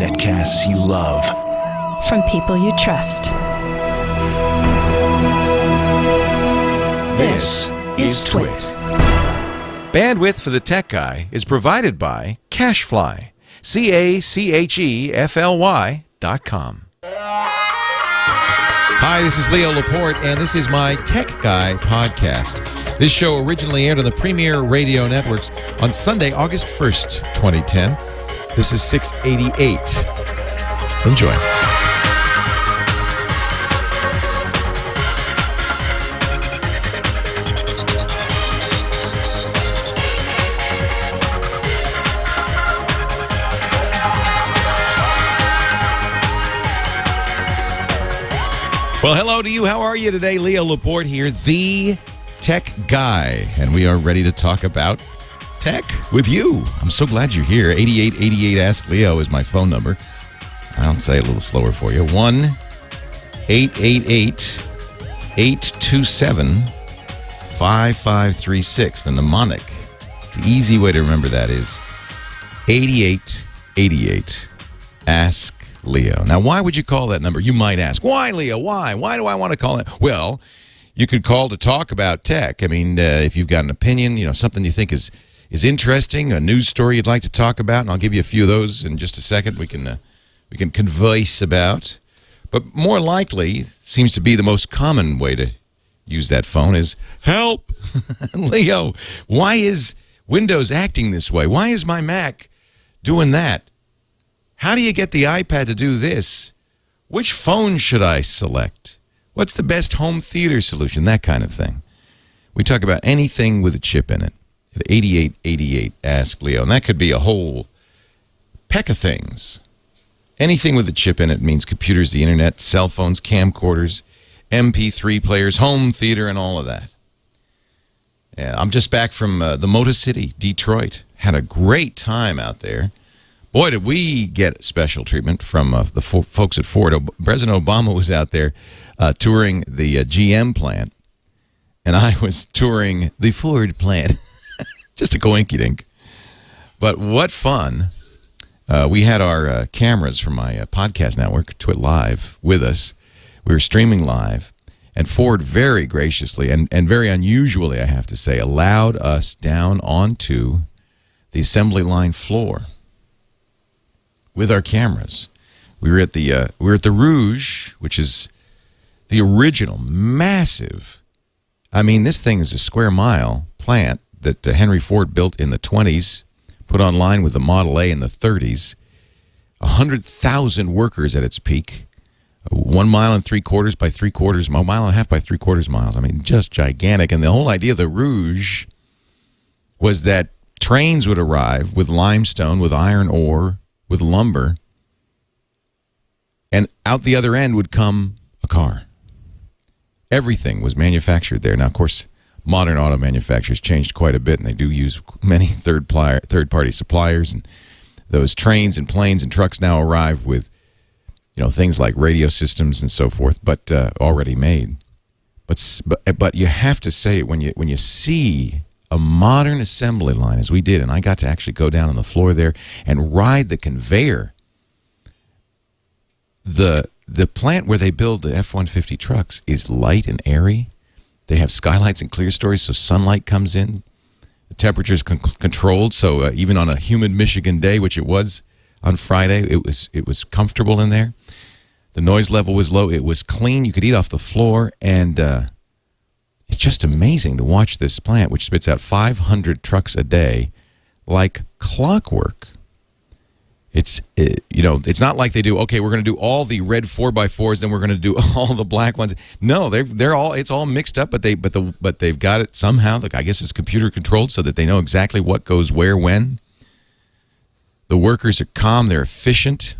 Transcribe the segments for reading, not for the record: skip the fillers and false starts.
Netcasts you love. From people you trust. This is TWiT. Bandwidth for the Tech Guy is provided by Cachefly. CACHEFLY.com. Hi, this is Leo Laporte, and this is my Tech Guy podcast. This show originally aired on the Premier Radio Networks on Sunday, August 1st, 2010. This is 688. Enjoy. Well, hello to you. How are you today? Leo Laporte here, the Tech Guy, and we are ready to talk about tech with you. I'm so glad you're here. 8888 Ask Leo is my phone number. I'll say it a little slower for you. 1-888-827-5536. The mnemonic. The easy way to remember that is 8888 Ask Leo. Now, why would you call that number? You might ask. Why, Leo? Why? Why do I want to call it? Well, you could call to talk about tech. I mean, if you've got an opinion, something you think is interesting, a news story you'd like to talk about, and I'll give you a few of those in just a second. We can converse about. But more likely, seems to be the most common way to use that phone is help. Leo, why is Windows acting this way? Why is my Mac doing that? How do you get the iPad to do this? Which phone should I select? What's the best home theater solution? That kind of thing. We talk about anything with a chip in it. At 8888 Ask Leo. And that could be a whole peck of things. Anything with a chip in it means computers, the internet, cell phones, camcorders, MP3 players, home theater, and all of that. Yeah, I'm just back from the Motor City, Detroit. Had a great time out there. Boy, did we get special treatment from the folks at Ford. President Obama was out there touring the GM plant, and I was touring the Ford plant. Just a coinkydink. But what fun. We had our cameras from my podcast network, TWiT Live, with us. We were streaming live, and Ford very graciously and very unusually, I have to say, allowed us down onto the assembly line floor with our cameras. We were at the Rouge, which is the original massive. I mean, this thing is a square mile plant that Henry Ford built in the 20s, put online with the Model A in the 30s. 100,000 workers at its peak. 1 mile and 3/4 by 3/4, a mile and a half by 3/4 miles. I mean, just gigantic. And the whole idea of the Rouge was that trains would arrive with limestone, with iron ore, with lumber, and out the other end would come a car. Everything was manufactured there. Now, of course, modern auto manufacturers changed quite a bit, and they do use many third-party suppliers, and those trains and planes and trucks now arrive with things like radio systems and so forth, but already made. But you have to say, when you see a modern assembly line, as we did, and I got to actually go down on the floor there and ride the conveyor. The plant where they build the F-150 trucks is light and airy. They have skylights and clear stories, so sunlight comes in. The temperature is controlled, so even on a humid Michigan day, which it was on Friday, it was comfortable in there. The noise level was low. It was clean. You could eat off the floor, and it's just amazing to watch this plant, which spits out 500 trucks a day, like clockwork. It's not like they do. Okay, we're going to do all the red 4x4s, then we're going to do all the black ones. No, it's all mixed up, but they've got it somehow. Like, I guess it's computer controlled so that they know exactly what goes where when. The workers are calm. They're efficient.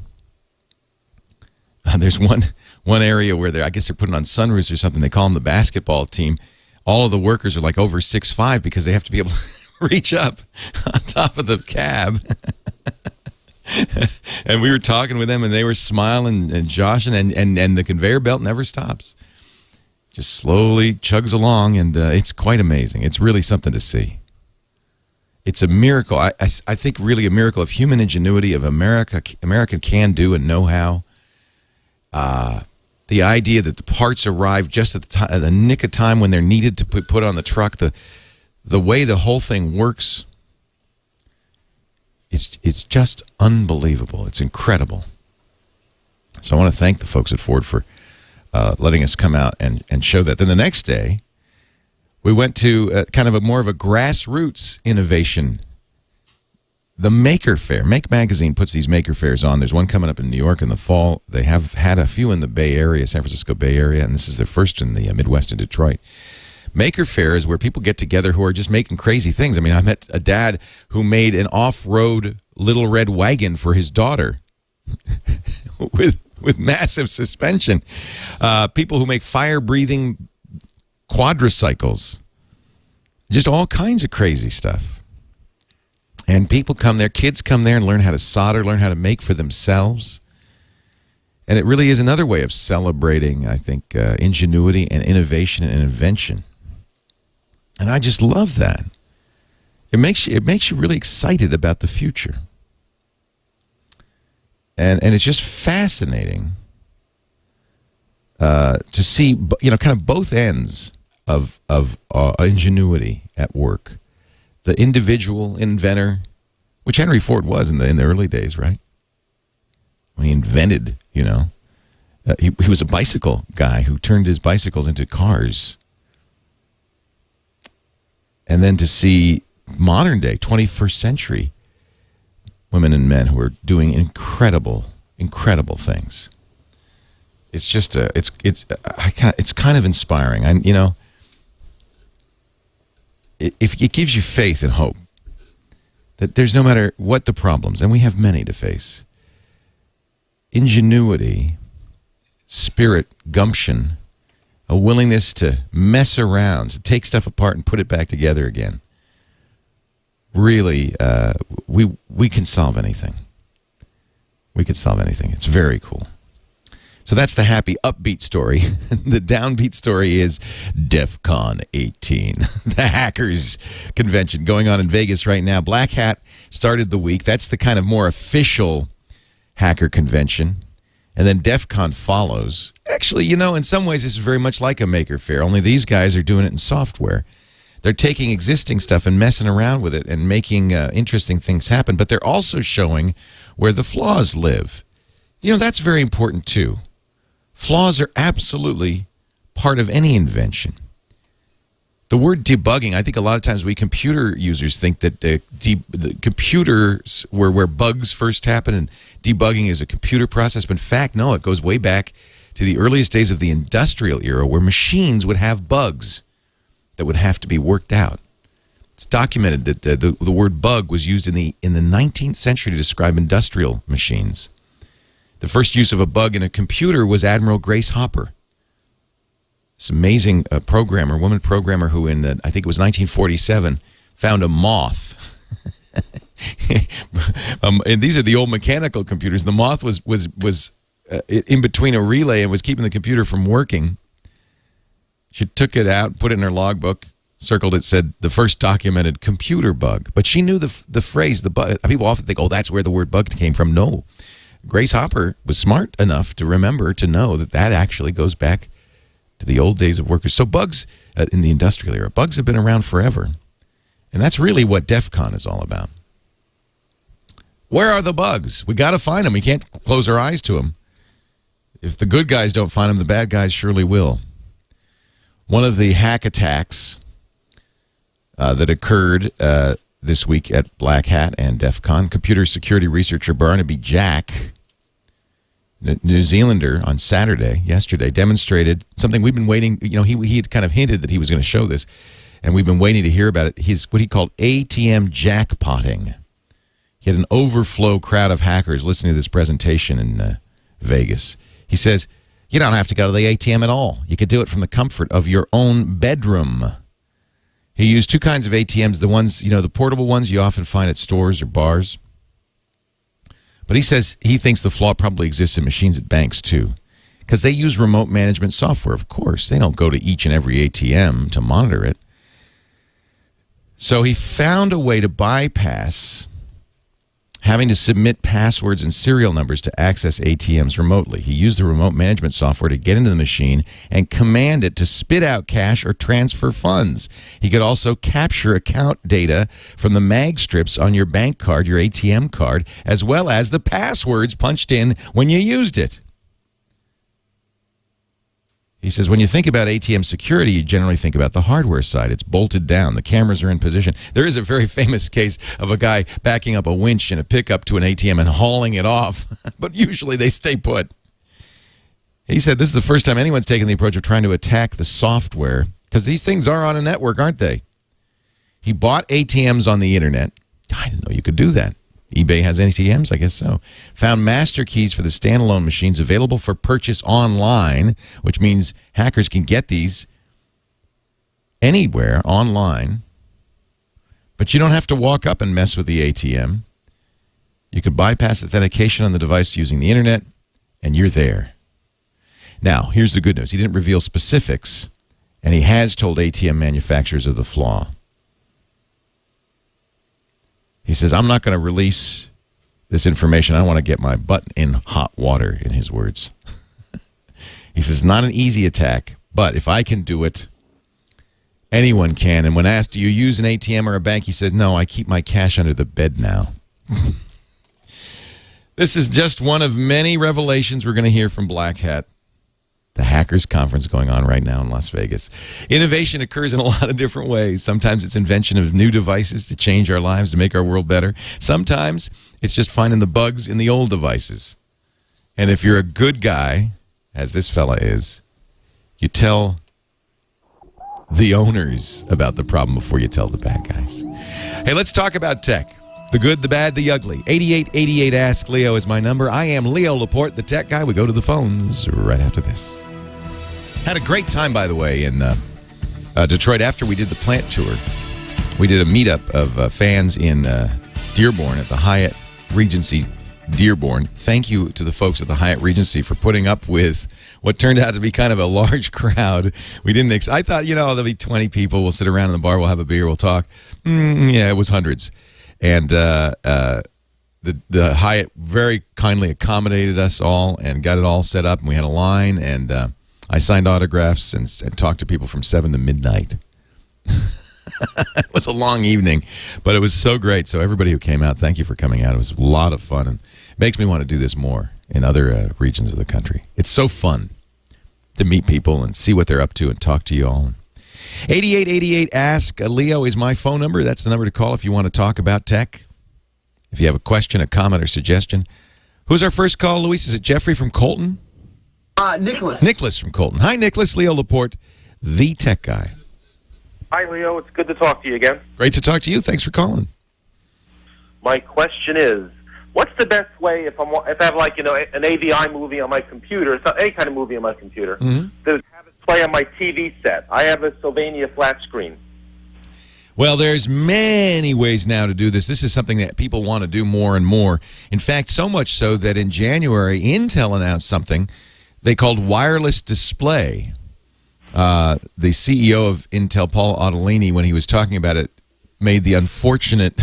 There's one area where I guess they're putting on sunroofs or something. They call them the basketball team. All of the workers are like over 6'5" because they have to be able to reach up on top of the cab. And we were talking with them, and they were smiling and joshing, and the conveyor belt never stops. Just slowly chugs along, and it's quite amazing. It's really something to see. It's a miracle. I think really a miracle of human ingenuity, of American can-do and know-how. The idea that the parts arrive just at the nick of time when they're needed to put on the truck. The way the whole thing works. It's just unbelievable. It's incredible. So I want to thank the folks at Ford for letting us come out and show that. Then the next day, we went to kind of more of a grassroots innovation. The Maker Faire. Make Magazine puts these Maker Fairs on. There's one coming up in New York in the fall. They have had a few in the Bay Area, San Francisco Bay Area, and this is their first in the Midwest in Detroit. Maker Faire is where people get together who are just making crazy things. I mean, I met a dad who made an off-road little red wagon for his daughter with massive suspension. People who make fire-breathing quadricycles. Just all kinds of crazy stuff. And people come there, kids come there and learn how to solder, learn how to make for themselves. And it really is another way of celebrating, I think, ingenuity and innovation and invention. And I just love that. It makes you really excited about the future. And it's just fascinating to see, kind of both ends of ingenuity at work. The individual inventor, which Henry Ford was in the early days, right? When he invented, he was a bicycle guy who turned his bicycles into cars. And then to see modern day, 21st century women and men who are doing incredible, incredible things. It's just it's kind of inspiring. If it gives you faith and hope that there's no matter what the problems, and we have many to face, ingenuity, spirit, gumption, a willingness to mess around, to take stuff apart and put it back together again. Really, we can solve anything. We can solve anything. It's very cool. So that's the happy, upbeat story. The downbeat story is DEF CON 18, the hackers convention going on in Vegas right now. Black Hat started the week. That's the kind of more official hacker convention. And then DEF CON follows. Actually, in some ways, this is very much like a Maker Faire, only these guys are doing it in software. They're taking existing stuff and messing around with it and making interesting things happen, but they're also showing where the flaws live. That's very important, too. Flaws are absolutely part of any invention. The word debugging, I think a lot of times we computer users think that the computers were where bugs first happen and debugging is a computer process. But in fact, no, it goes way back to the earliest days of the industrial era where machines would have bugs that would have to be worked out. It's documented that the word bug was used in the 19th century to describe industrial machines. The first use of a bug in a computer was Admiral Grace Hopper. This amazing woman programmer who in, I think it was 1947, found a moth. And these are the old mechanical computers. The moth was in between a relay and was keeping the computer from working. She took it out, put it in her logbook, circled it, said the first documented computer bug. But she knew the phrase, the bug. People often think, oh, that's where the word bug came from. No. Grace Hopper was smart enough to remember to know that actually goes back to the old days of workers. So bugs in the industrial era, bugs have been around forever. And that's really what DEF CON is all about. Where are the bugs? We got to find them. We can't close our eyes to them. If the good guys don't find them, the bad guys surely will. One of the hack attacks that occurred this week at Black Hat and DEF CON, computer security researcher Barnaby Jack, New Zealander, on yesterday, demonstrated something we've been waiting. He had kind of hinted that he was going to show this, and we've been waiting to hear about it. His what he called ATM jackpotting. He had an overflow crowd of hackers listening to this presentation in Vegas. He says, you don't have to go to the ATM at all. You could do it from the comfort of your own bedroom. He used two kinds of ATMs, the ones, the portable ones you often find at stores or bars. But he says he thinks the flaw probably exists in machines at banks, too, because they use remote management software, of course. They don't go to each and every ATM to monitor it. So he found a way to bypass having to submit passwords and serial numbers to access ATMs remotely. He used the remote management software to get into the machine and command it to spit out cash or transfer funds. He could also capture account data from the mag strips on your bank card, your ATM card, as well as the passwords punched in when you used it. He says, when you think about ATM security, you generally think about the hardware side. It's bolted down. The cameras are in position. There is a very famous case of a guy backing up a winch in a pickup to an ATM and hauling it off, but usually they stay put. He said this is the first time anyone's taken the approach of trying to attack the software, because these things are on a network, aren't they? He bought ATMs on the internet. I didn't know you could do that. eBay has ATMs? I guess so. Found master keys for the standalone machines available for purchase online, which means hackers can get these anywhere online. But you don't have to walk up and mess with the ATM. You could bypass authentication on the device using the internet, and you're there. Now, here's the good news. He didn't reveal specifics, and he has told ATM manufacturers of the flaw. He says, I'm not going to release this information. I don't want to get my butt in hot water, in his words. He says, not an easy attack, but if I can do it, anyone can. And when asked, do you use an ATM or a bank? He says, no, I keep my cash under the bed now. This is just one of many revelations we're going to hear from Black Hat, the hackers conference going on right now in Las Vegas. Innovation occurs in a lot of different ways. Sometimes it's invention of new devices to change our lives, to make our world better. Sometimes it's just finding the bugs in the old devices. And if you're a good guy, as this fella is, you tell the owners about the problem before you tell the bad guys. Hey, let's talk about tech. The good, the bad, the ugly. 8888 Ask Leo is my number. I am Leo Laporte, the tech guy. We go to the phones right after this. Had a great time, by the way, in Detroit after we did the plant tour. We did a meetup of fans in Dearborn at the Hyatt Regency Dearborn. Thank you to the folks at the Hyatt Regency for putting up with what turned out to be kind of a large crowd. We didn't. I thought, there'll be 20 people. We'll sit around in the bar. We'll have a beer. We'll talk. Yeah, it was hundreds. And the Hyatt very kindly accommodated us all and got it all set up. And we had a line, and I signed autographs and talked to people from 7 to midnight. It was a long evening, but it was so great. So everybody who came out, thank you for coming out. It was a lot of fun, and makes me want to do this more in other regions of the country. It's so fun to meet people and see what they're up to and talk to you all. 8888 Ask Leo is my phone number. That's the number to call if you want to talk about tech. If you have a question, a comment, or suggestion. Who's our first call, Luis? Is it Jeffrey from Colton? Nicholas. Nicholas from Colton. Hi, Nicholas. Leo Laporte, the tech guy. Hi, Leo. It's good to talk to you again. Great to talk to you. Thanks for calling. My question is, what's the best way if I have an AVI movie on my computer, any kind of movie on my computer, to have it play on my TV set? I have a Sylvania flat screen. Well, there's many ways now to do this. This is something that people want to do more and more. In fact, so much so that in January, Intel announced something they called wireless display. The CEO of Intel, Paul Otellini, when he was talking about it, made the unfortunate,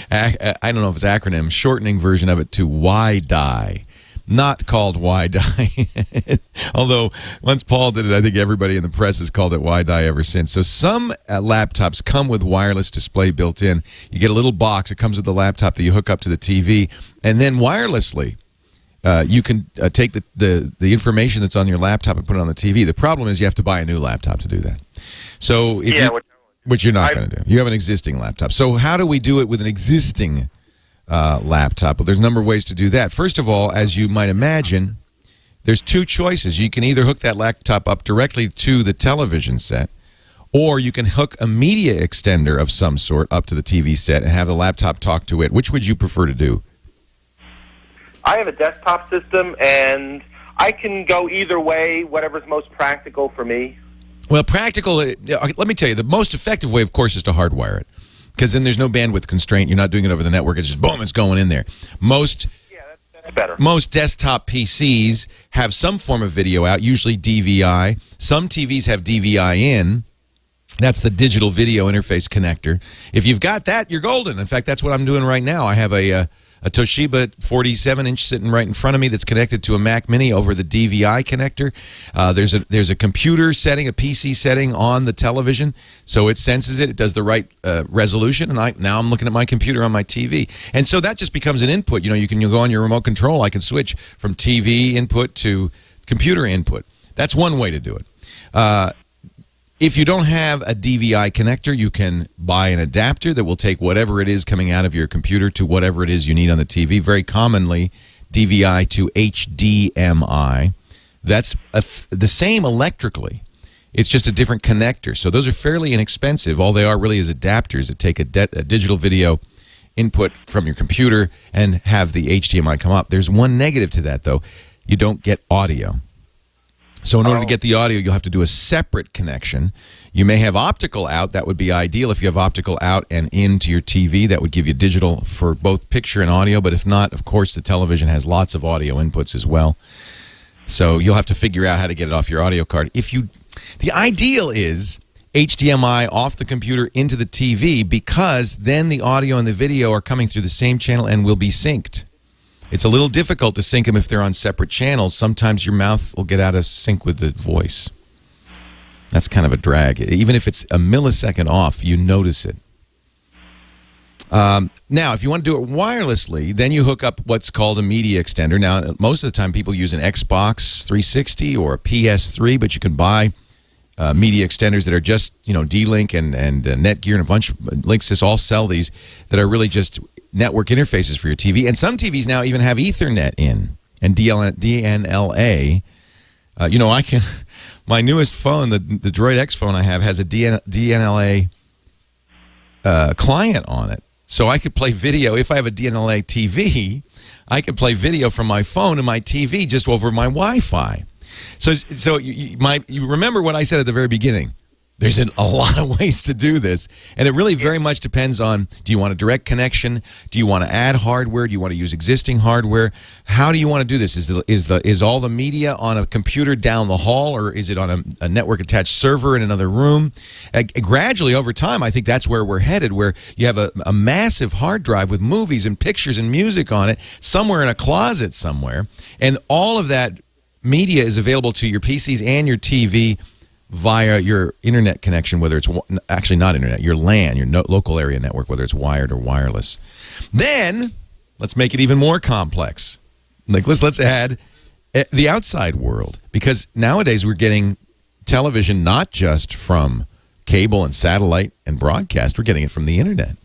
I don't know if it's acronym, shortening version of it to WiDi. Not called WiDi. Although, once Paul did it, I think everybody in the press has called it WiDi ever since. So some laptops come with wireless display built in. You get a little box. It comes with the laptop that you hook up to the TV. And then wirelessly, you can take the information that's on your laptop and put it on the TV. The problem is you have to buy a new laptop to do that. So if which you're not going to do. You have an existing laptop. So how do we do it with an existing laptop? Well, there's a number of ways to do that. First of all, as you might imagine, there's two choices. You can either hook that laptop up directly to the television set, or you can hook a media extender of some sort up to the TV set and have the laptop talk to it. Which would you prefer to do? I have a desktop system, and I can go either way, whatever's most practical for me. Well, practical, let me tell you, the most effective way, of course, is to hardwire it. Because then there's no bandwidth constraint. You're not doing it over the network. It's just, boom, it's going in there. That's better. Most desktop PCs have some form of video out, usually DVI. Some TVs have DVI in, That's the digital video interface connector. If you've got that, you're golden. In fact, that's what I'm doing right now. I have a Toshiba 47-inch sitting right in front of me that's connected to a Mac Mini over the DVI connector. There's a computer setting, a PC setting on the television, so it senses it. It does the right resolution, and now I'm looking at my computer on my TV. And so that just becomes an input. You can go on your remote control. I can switch from TV input to computer input. That's one way to do it. If you don't have a DVI connector, you can buy an adapter that will take whatever it is coming out of your computer to whatever it is you need on the TV. Very commonly, DVI to HDMI. That's the same electrically. It's just a different connector. So those are fairly inexpensive. All they are really is adapters that take a digital video input from your computer and have the HDMI come up. There's one negative to that, though. You don't get audio. So in order to get the audio, you'll have to do a separate connection. You may have optical out. That would be ideal if you have optical out and into your TV. That would give you digital for both picture and audio. But if not, of course, the television has lots of audio inputs as well. So you'll have to figure out how to get it off your audio card. The ideal is HDMI off the computer into the TV, because then the audio and the video are coming through the same channel and will be synced. It's a little difficult to sync them if they're on separate channels. Sometimes your mouth will get out of sync with the voice. That's kind of a drag. Even if it's a millisecond off, you notice it. Now, if you want to do it wirelessly, then you hook up what's called a media extender. Now, most of the time people use an Xbox 360 or a PS3, but you can buy media extenders that are just, D-Link and Netgear and a bunch of Linksys all sell these that are really just network interfaces for your TV. And some TVs now even have Ethernet in and DNLA. My newest phone, the Droid X phone I have, has a DNLA client on it. So I could play video. If I have a DNLA TV, I could play video from my phone to my TV just over my Wi-Fi. So you remember what I said at the very beginning. There's a lot of ways to do this, and it really very much depends on, do you want a direct connection? Do you want to add hardware? Do you want to use existing hardware? How do you want to do this? Is all the media on a computer down the hall, or is it on a network-attached server in another room? Gradually, over time, I think that's where we're headed, where you have a massive hard drive with movies and pictures and music on it somewhere in a closet somewhere, and all of that media is available to your PCs and your TV via your internet connection, whether it's actually not internet, your LAN, your local area network, whether it's wired or wireless. Then let's make it even more complex. Let's add the outside world, because nowadays we're getting television not just from cable and satellite and broadcast, we're getting it from the internet.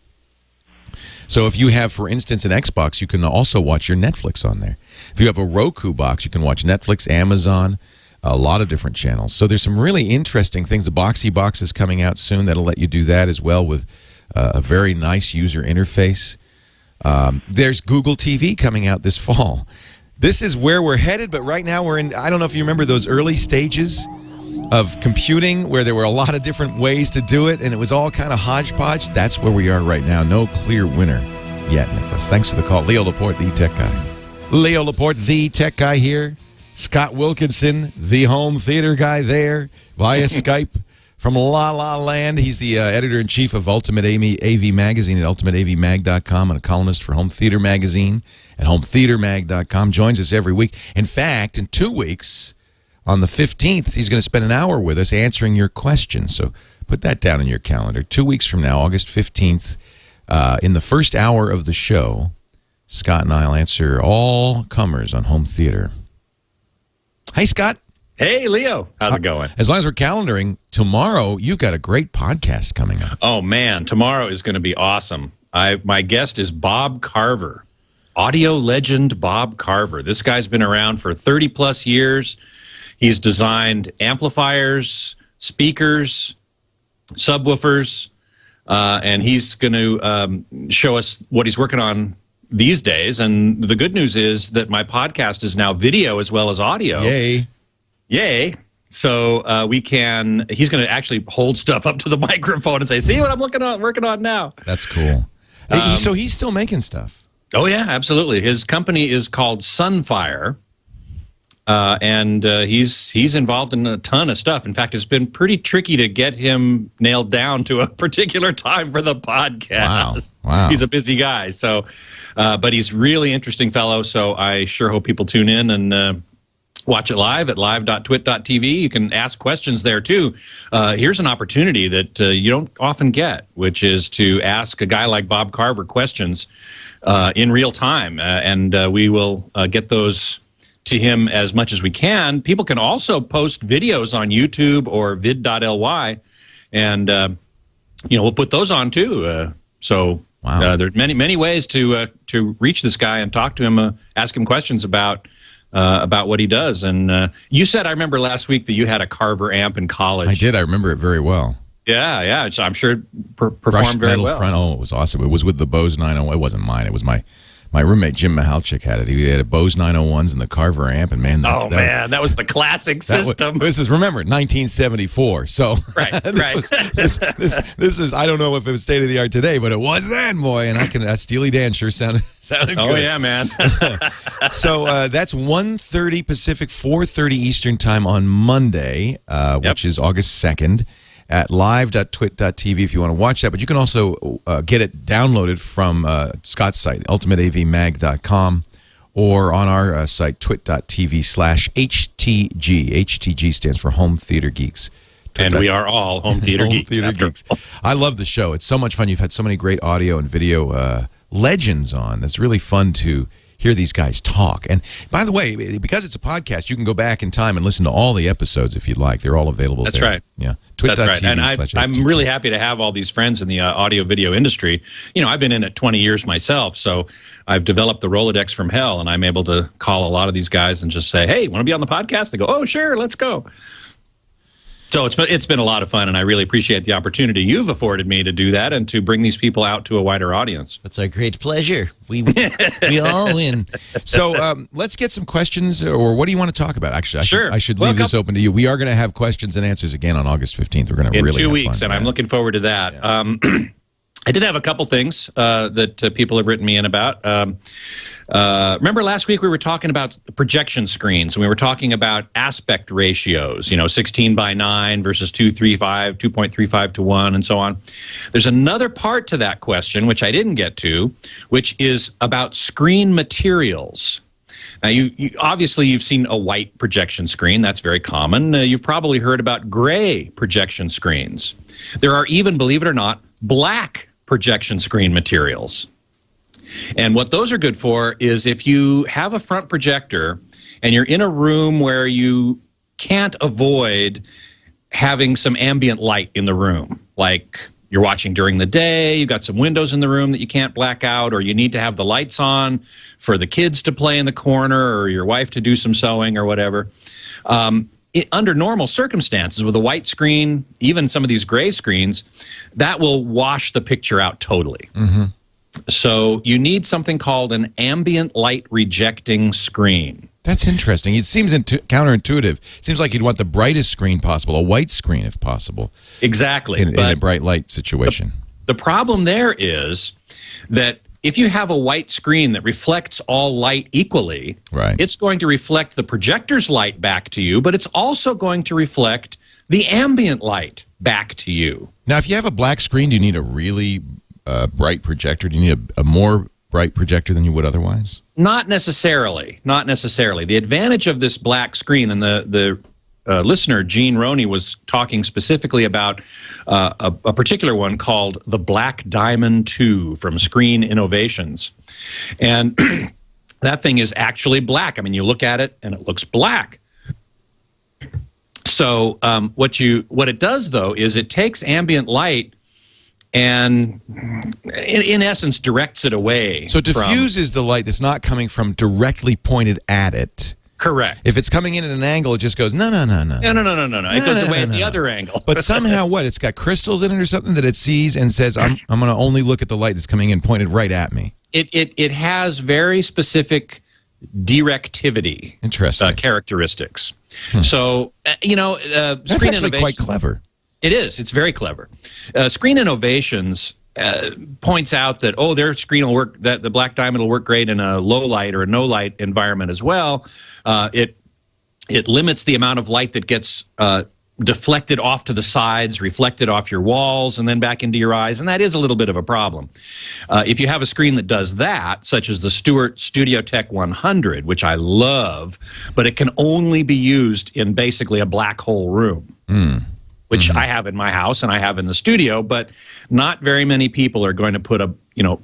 So if you have, for instance, an Xbox, you can also watch your Netflix on there. If you have a Roku box, you can watch Netflix, Amazon, a lot of different channels. So there's some really interesting things. The Boxy Box is coming out soon. That'll let you do that as well with a very nice user interface. There's Google TV coming out this fall. This is where we're headed, but right now we're in, I don't know if you remember those early stages of computing where there were a lot of different ways to do it, and it was all kind of hodgepodge. That's where we are right now. No clear winner yet, Nicholas. Thanks for the call. Leo Laporte, the tech guy. Leo Laporte, the tech guy here. Scott Wilkinson, the home theater guy there via Skype from La La Land. He's the editor-in-chief of Ultimate AV Magazine at ultimateavmag.com and a columnist for Home Theater Magazine at hometheatermag.com. Joins us every week. In fact, in 2 weeks, on the 15th, he's going to spend an hour with us answering your questions. So put that down in your calendar. 2 weeks from now, August 15th, in the first hour of the show, Scott and I will answer all comers on home theater. Hey, Scott. Hey, Leo. How's it going? As long as we're calendaring, tomorrow you've got a great podcast coming up. Oh, man. Tomorrow is going to be awesome. My guest is Bob Carver, audio legend Bob Carver. This guy's been around for 30-plus years. He's designed amplifiers, speakers, subwoofers, and he's going to show us what he's working on these days. And the good news is that my podcast is now video as well as audio. Yay. So he's going to actually hold stuff up to the microphone and say, see what I'm working on now. That's cool. So he's still making stuff. Oh, yeah, absolutely. His company is called Sunfire. And he's involved in a ton of stuff. In fact, it's been pretty tricky to get him nailed down to a particular time for the podcast. Wow. He's a busy guy. So, but he's really interesting fellow. So I sure hope people tune in and watch it live at live.twit.tv. You can ask questions there, too. Here's an opportunity that you don't often get, which is to ask a guy like Bob Carver questions in real time. And we will get those to him as much as we can. People can also post videos on YouTube or vid.ly, and we'll put those on, too. Wow. There are many ways to reach this guy and talk to him, ask him questions about what he does. And you said, I remember last week that you had a Carver amp in college. I did. I remember it very well. Yeah. So I'm sure it performed very well. Front. Oh, it was awesome. It was with the Bose 901. It wasn't mine. It was my roommate, Jim Mihalchik, had it. He had a Bose 901s and the Carver amp. And man, that was the classic system. This is, remember, 1974. So this is, I don't know if it was state of the art today, but it was then, boy. And Steely Dan sure sounded good. Oh, yeah, man. So that's 1:30 Pacific, 4:30 Eastern time on Monday, which is August 2nd. At live.twit.tv if you want to watch that. But you can also get it downloaded from Scott's site, ultimateavmag.com, or on our site, twit.tv/HTG. HTG stands for Home Theater Geeks. And we are all home theater geeks. I love the show. It's so much fun. You've had so many great audio and video legends on. It's really fun to hear these guys talk. And by the way, because it's a podcast, you can go back in time and listen to all the episodes if you'd like. They're all available. That's there. right. Yeah. That's right. And I'm really happy to have all these friends in the audio video industry. I've been in it 20 years myself, so I've developed the Rolodex from hell, and I'm able to call a lot of these guys and just say, hey, want to be on the podcast? They go, oh, sure, let's go. So it's been a lot of fun, and I really appreciate the opportunity you've afforded me to do that and to bring these people out to a wider audience. It's a great pleasure. We all win. So let's get some questions, or what do you want to talk about? Actually, I should leave this open to you. We are going to have questions and answers again on August 15th. We're going to really have 2 weeks, fun, and I'm looking forward to that. Yeah. I did have a couple things that people have written me in about. Remember last week we were talking about projection screens, and we were talking about aspect ratios, 16:9 versus 2.35 to 1, and so on. There's another part to that question, which I didn't get to, which is about screen materials. Now, obviously you've seen a white projection screen. That's very common. You've probably heard about gray projection screens. There are even, believe it or not, black projection screen materials. And what those are good for is if you have a front projector and you're in a room where you can't avoid having some ambient light in the room, like you're watching during the day, you've got some windows in the room that you can't black out, or you need to have the lights on for the kids to play in the corner or your wife to do some sewing or whatever. Under normal circumstances, with a white screen, even some of these gray screens, that will wash the picture out totally. Mm-hmm. So you need something called an ambient light rejecting screen. That's interesting. It seems counterintuitive. It seems like you'd want the brightest screen possible, a white screen if possible. Exactly. In a bright light situation. The problem there is that if you have a white screen that reflects all light equally, right, it's going to reflect the projector's light back to you, but it's also going to reflect the ambient light back to you. Now, if you have a black screen, do you need a really bright projector? Do you need a more bright projector than you would otherwise? Not necessarily. Not necessarily. The advantage of this black screen, and the listener, Gene Roney, was talking specifically about a particular one called the Black Diamond 2 from Screen Innovations. And that thing is actually black. I mean, you look at it and it looks black. So what it does, though, is it takes ambient light and in essence directs it away. So diffuses the light that's not coming from directly pointed at it. Correct. If it's coming in at an angle, it just goes, no. No. It goes away at the other angle. But somehow, what? It's got crystals in it or something that it sees and says, I'm going to only look at the light that's coming in pointed right at me. It has very specific directivity. Interesting. Characteristics. So, that's Screen actually quite clever. It is. It's very clever. Screen Innovations points out that, their screen will work, that the Black Diamond will work great in a low light or a no light environment as well. It It limits the amount of light that gets deflected off to the sides, reflected off your walls, and then back into your eyes, and that is a little bit of a problem. If you have a screen that does that, such as the Stewart Studio Tech 100, which I love, but it can only be used in basically a black hole room, which I have in my house and I have in the studio, but not very many people are going to put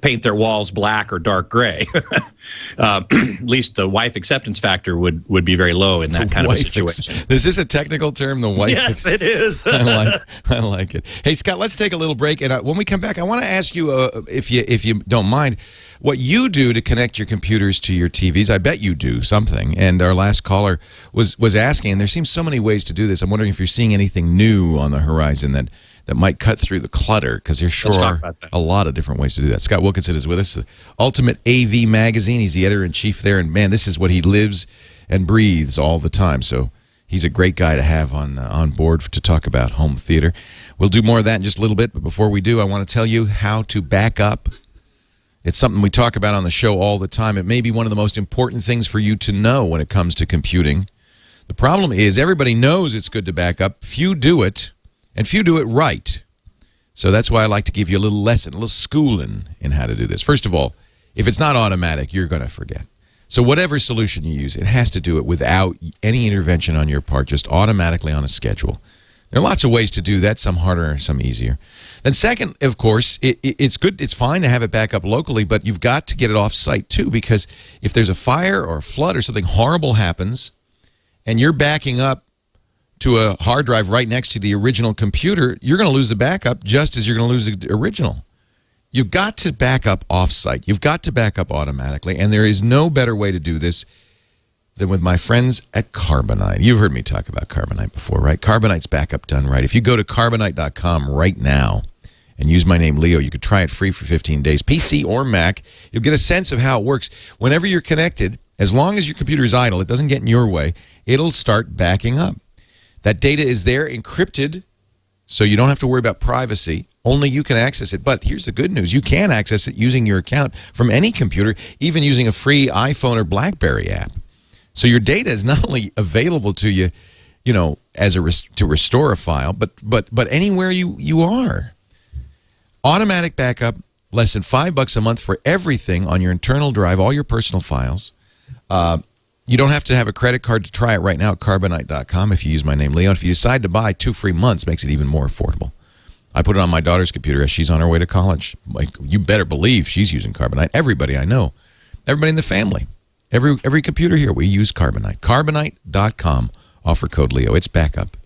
paint their walls black or dark gray. At least the wife acceptance factor would be very low in that kind of a situation. Is this a technical term, the wife? Yes, it is. I like it. Hey, Scott, let's take a little break, and when we come back, I want to ask you, if you don't mind, what you do to connect your computers to your TVs. I bet you do something. And our last caller was asking, and there seems so many ways to do this. I'm wondering if you're seeing anything new on the horizon that might cut through the clutter, because there sure are a lot of different ways to do that. Scott Wilkinson is with us, the Ultimate AV Magazine. He's the editor-in-chief there, and man, this is what he lives and breathes all the time. So he's a great guy to have on board to talk about home theater. We'll do more of that in just a little bit, but before we do, I want to tell you how to back up. It's something we talk about on the show all the time. It may be one of the most important things for you to know when it comes to computing. The problem is everybody knows it's good to back up. Few do it. And few do it right. So that's why I like to give you a little lesson, a little schooling in how to do this. First of all, if it's not automatic, you're going to forget. So whatever solution you use, it has to do it without any intervention on your part, just automatically on a schedule. There are lots of ways to do that, some harder, some easier. Then second, of course, it's good. It's fine to have it back up locally, but you've got to get it off-site too, because if there's a fire or a flood or something horrible happens and you're backing up to a hard drive right next to the original computer, you're going to lose the backup just as you're going to lose the original. You've got to back up off-site. You've got to back up automatically, and there is no better way to do this than with my friends at Carbonite. You've heard me talk about Carbonite before, right? Carbonite's backup done right. If you go to carbonite.com right now and use my name, Leo, you could try it free for 15 days, PC or Mac. You'll get a sense of how it works. Whenever you're connected, as long as your computer is idle, it doesn't get in your way, it'll start backing up. That data is there encrypted, so you don't have to worry about privacy. Only you can access it. But here's the good news. You can access it using your account from any computer, even using a free iPhone or BlackBerry app. So your data is not only available to you, as to restore a file, but anywhere you are. Automatic backup, less than $5 a month for everything on your internal drive, all your personal files. You don't have to have a credit card to try it right now at Carbonite.com if you use my name, Leon. If you decide to buy 2 free months, makes it even more affordable. I put it on my daughter's computer as she's on her way to college. Like, you better believe she's using Carbonite. Everybody I know, everybody in the family, every computer here, we use Carbonite. Carbonite.com, offer code Leo. It's backup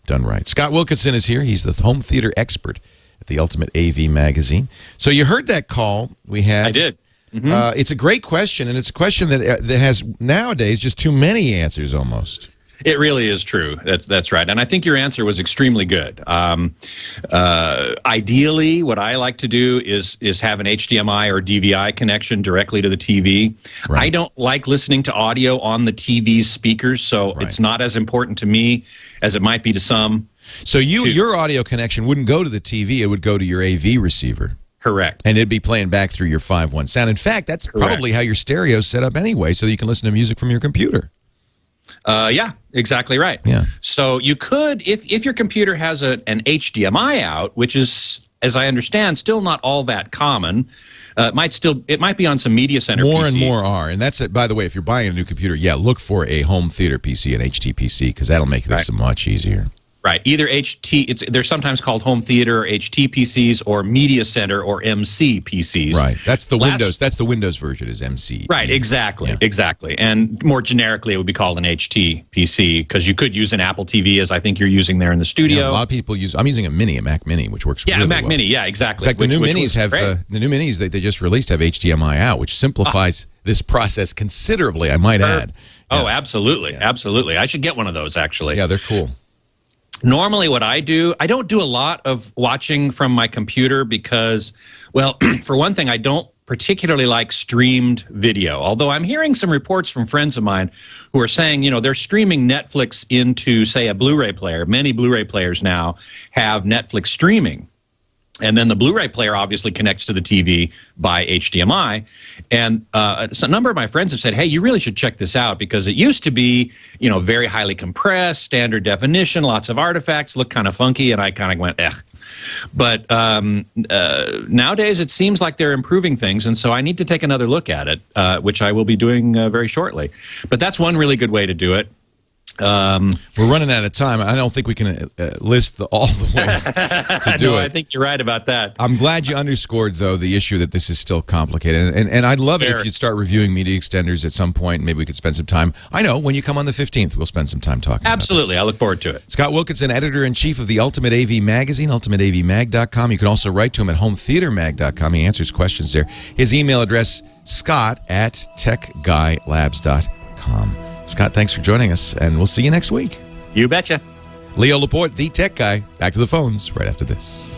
done right. Scott Wilkinson is here. He's the home theater expert at the Ultimate AV Magazine. So you heard that call we had. I did. It's a great question, and it's a question that has nowadays just too many answers almost. It really is true. That's right. And I think your answer was extremely good. Ideally, what I like to do is have an HDMI or DVI connection directly to the TV. Right. I don't like listening to audio on the TV's speakers, so it's not as important to me as it might be to some. So your audio connection wouldn't go to the TV, it would go to your AV receiver. Correct. And it'd be playing back through your 5.1 sound. In fact, that's probably how your stereo's set up anyway, so that you can listen to music from your computer. Yeah, exactly right. Yeah. So you could, if your computer has an HDMI out, which is, as I understand, still not all that common, it might be on some media center PCs. More and more are. And that's it. By the way, if you're buying a new computer, look for a home theater PC, an HT-PC, because that'll make this much easier. Right. Either they're sometimes called home theater or HT PCs or media center or MC PCs. Right. That's the Windows. That's the Windows version is MC. Right. Exactly. Yeah. Exactly. And more generically, it would be called an HT PC because you could use an Apple TV, as I think you're using there in the studio. Yeah, a lot of people use. I'm using a Mac Mini, which works really well. Yeah, a Mac Mini. Yeah, exactly. In fact, the new Minis have the new Minis that they just released have HDMI out, which simplifies this process considerably. I might add. Oh, absolutely, absolutely. I should get one of those actually. Yeah, they're cool. Normally what I don't do a lot of watching from my computer because, well, for one thing, I don't particularly like streamed video, although I'm hearing some reports from friends of mine who are saying, they're streaming Netflix into, say, a Blu-ray player. Many Blu-ray players now have Netflix streaming. And then the Blu-ray player obviously connects to the TV by HDMI. And so a number of my friends have said, hey, you really should check this out, because it used to be, you know, very highly compressed, standard definition, lots of artifacts, look kind of funky. And I kind of went, ugh. But nowadays it seems like they're improving things. And so I need to take another look at it, which I will be doing very shortly. But that's one really good way to do it. We're running out of time. I don't think we can list all the ways to do it. I think you're right about that. I'm glad you underscored, though, the issue that this is still complicated. And I'd love it if you'd start reviewing media extenders at some point. Maybe we could spend some time. I know, when you come on the 15th, we'll spend some time talking Absolutely. about this. I look forward to it. Scott Wilkinson, editor-in-chief of the Ultimate AV Magazine, ultimateavmag.com. You can also write to him at hometheatermag.com. He answers questions there. His email address, scott@techguylabs.com. Scott, thanks for joining us, and we'll see you next week. You betcha. Leo Laporte, the tech guy. Back to the phones right after this.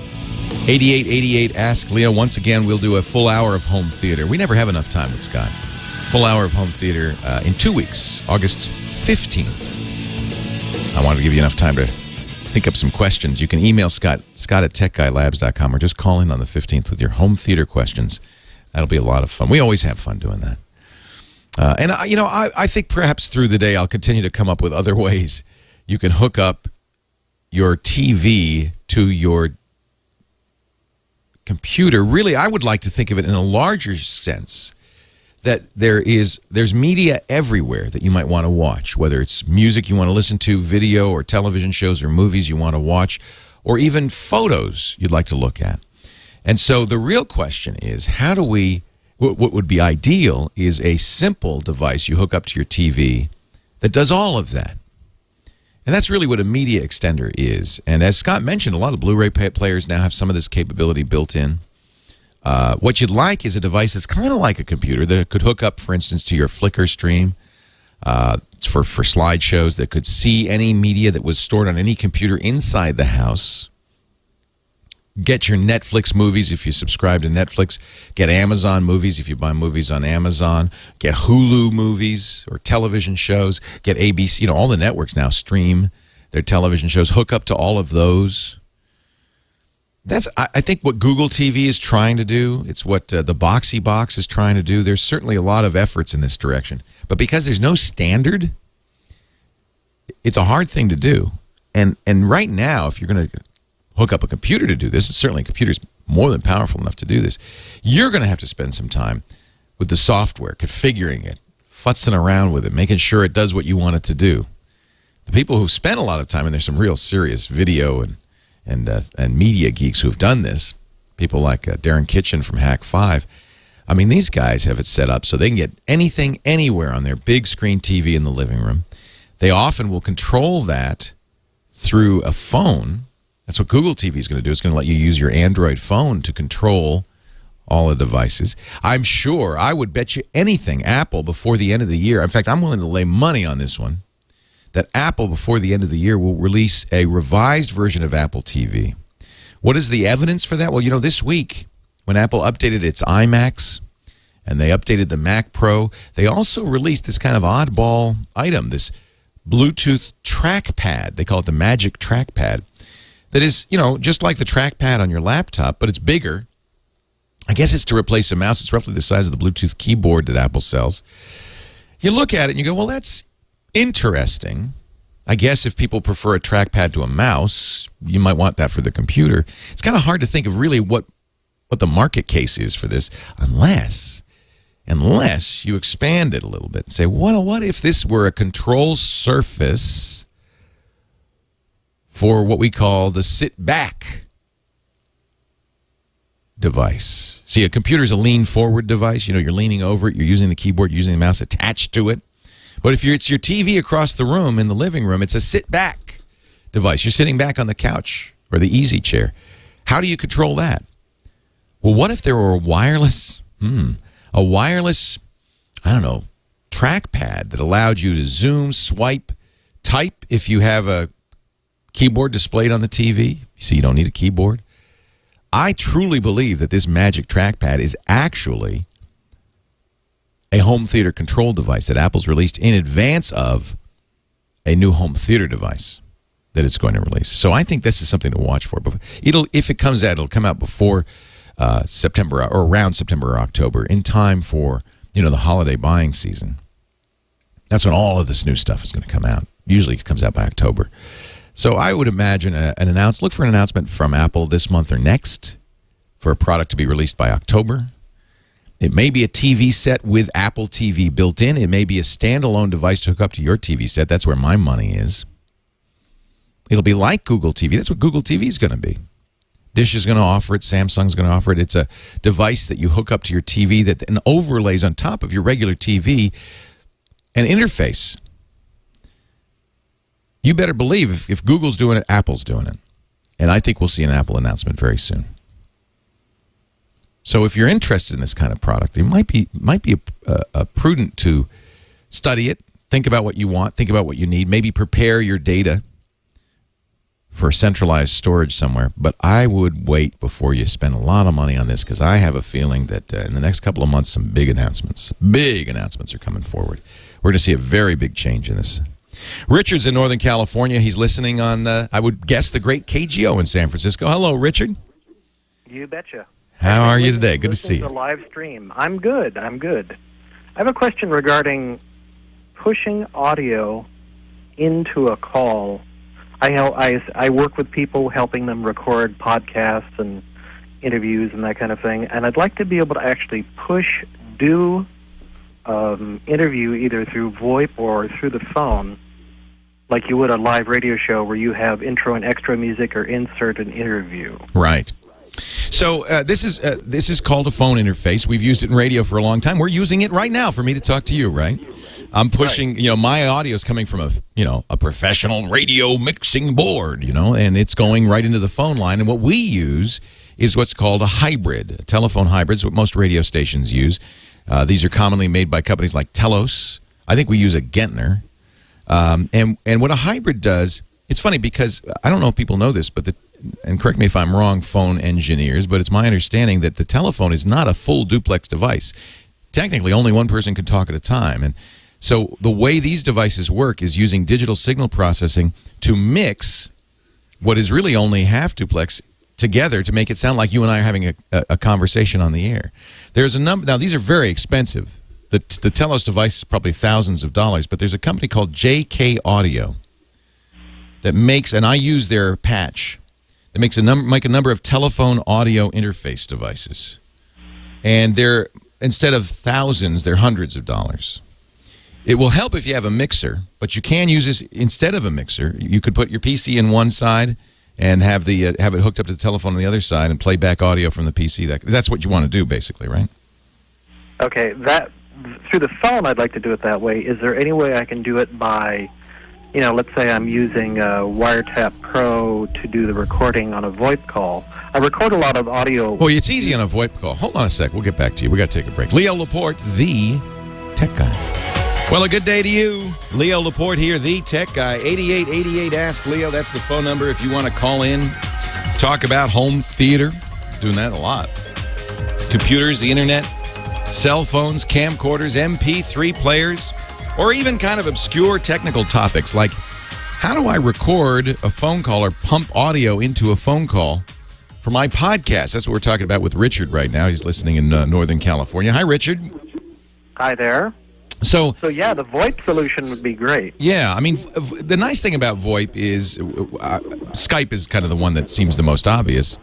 8888 Ask Leo. Once again, we'll do a full hour of home theater. We never have enough time with Scott. Full hour of home theater in 2 weeks, August 15th. I wanted to give you enough time to think up some questions. You can email Scott at techguylabs.com, or just call in on the 15th with your home theater questions. That'll be a lot of fun. We always have fun doing that. I think perhaps through the day I'll continue to come up with other ways you can hook up your TV to your computer. Really, I would like to think of it in a larger sense, that there's media everywhere that you might want to watch, whether it's music you want to listen to, video or television shows or movies you want to watch, or even photos you'd like to look at. And so the real question is, how do we... What would be ideal is a simple device you hook up to your TV that does all of that. And that's really what a media extender is. And as Scott mentioned, a lot of Blu-ray players now have some of this capability built in. What you'd like is a device that's kind of like a computer that could hook up, for instance, to your Flickr stream for slideshows, that could see any media that was stored on any computer inside the house. Get your Netflix movies if you subscribe to Netflix. Get Amazon movies if you buy movies on Amazon. Get Hulu movies or television shows. Get ABC. You know, all the networks now stream their television shows. Hook up to all of those. That's, I think, what Google TV is trying to do. It's what the Boxy Box is trying to do. There's certainly a lot of efforts in this direction. But because there's no standard, it's a hard thing to do. And right now, if you're going to hook up a computer to do this, and certainly a computer's more than powerful enough to do this, you're going to have to spend some time with the software, configuring it, futzing around with it, making sure it does what you want it to do. The people who spend a lot of time, and there's some real serious video and media geeks who have done this, people like Darren Kitchen from Hack 5, I mean, these guys have it set up so they can get anything, anywhere on their big screen TV in the living room. They often will control that through a phone. That's what Google TV is going to do. It's going to let you use your Android phone to control all the devices. I'm sure, I would bet you anything, Apple, before the end of the year, in fact, I'm willing to lay money on this one, that Apple, before the end of the year, will release a revised version of Apple TV. What is the evidence for that? Well, you know, this week, when Apple updated its iMacs and they updated the Mac Pro, they also released this kind of oddball item, this Bluetooth trackpad. They call it the Magic Trackpad. That is, you know, just like the trackpad on your laptop, but it's bigger. I guess it's to replace a mouse. It's roughly the size of the Bluetooth keyboard that Apple sells. You look at it and you go, well, that's interesting. I guess if people prefer a trackpad to a mouse, you might want that for the computer. It's kind of hard to think of really what the market case is for this, unless you expand it a little bit and say, well, what if this were a control surface for what we call the sit-back device? See, a computer is a lean-forward device. You know, you're leaning over it. You're using the keyboard, you're using the mouse attached to it. But if it's your TV across the room in the living room, it's a sit-back device. You're sitting back on the couch or the easy chair. How do you control that? Well, what if there were a wireless, I don't know, trackpad that allowed you to zoom, swipe, type if you have a keyboard displayed on the TV, so you don't need a keyboard? I truly believe that this Magic Trackpad is actually a home theater control device that Apple's released in advance of a new home theater device. that it's going to release. So I think this is something to watch for. If it comes out, it'll come out before September or around September or October, in time for the holiday buying season. That's when all of this new stuff is going to come out. Usually it comes out by October. So I would imagine look for an announcement from Apple this month or next for a product to be released by October. It may be a TV set with Apple TV built in. It may be a standalone device to hook up to your TV set. That's where my money is. It'll be like Google TV. That's what Google TV is going to be. Dish is going to offer it. Samsung's going to offer it. It's a device that you hook up to your TV that then overlays on top of your regular TV an interface. You better believe if Google's doing it, Apple's doing it. And I think we'll see an Apple announcement very soon. So if you're interested in this kind of product, it might be prudent to study it, think about what you want, think about what you need, maybe prepare your data for centralized storage somewhere. But I would wait before you spend a lot of money on this, because I have a feeling that in the next couple of months, some big announcements are coming forward. We're going to see a very big change in this. Richard's in Northern California. He's listening on, I would guess, the great KGO in San Francisco. Hello, Richard. You betcha. How are you today? Good to see you. The live stream. I'm good. I have a question regarding pushing audio into a call. I work with people, helping them record podcasts and interviews and that kind of thing, and I'd like to be able to actually do interview either through VoIP or through the phone, like you would a live radio show where you have intro and extra music or insert an interview. Right. So this is called a phone interface. We've used it in radio for a long time. We're using it right now for me to talk to you, right? I'm pushing, my audio is coming from a professional radio mixing board, and it's going right into the phone line. And what we use is what's called a hybrid, a telephone hybrid. It's what most radio stations use. These are commonly made by companies like Telos. I think we use a Gentner. And what a hybrid does, it's funny because I don't know if people know this, but and correct me if I'm wrong, phone engineers, but it's my understanding that the telephone is not a full duplex device. Technically, only one person can talk at a time. And so the way these devices work is using digital signal processing to mix what is really only half duplex together to make it sound like you and I are having a conversation on the air. There's a number. Now, these are very expensive. The Telos device is probably thousands of dollars, but there's a company called JK Audio that makes, and I use their patch, that makes a number of telephone audio interface devices. And they're, instead of thousands, they're hundreds of dollars. It will help if you have a mixer, but you can use this instead of a mixer. You could put your PC in one side and have it hooked up to the telephone on the other side and play back audio from the PC. That's what you want to do, basically, right? Okay, through the phone, I'd like to do it that way. Is there any way I can do it by, let's say I'm using Wiretap Pro to do the recording on a VoIP call. I record a lot of audio. Well, it's easy on a VoIP call. Hold on a sec. We'll get back to you. We got to take a break. Leo Laporte, the tech guy. Well, a good day to you. Leo Laporte here, the tech guy. 8888 Ask Leo. That's the phone number if you want to call in, talk about home theater. Doing that a lot. Computers, the internet, cell phones, camcorders, MP3 players, or even kind of obscure technical topics like how do I record a phone call or pump audio into a phone call for my podcast? That's what we're talking about with Richard right now. He's listening in Northern California. Hi, Richard. Hi there. So yeah, the VoIP solution would be great. Yeah, I mean, the nice thing about VoIP is Skype is kind of the one that seems the most obvious.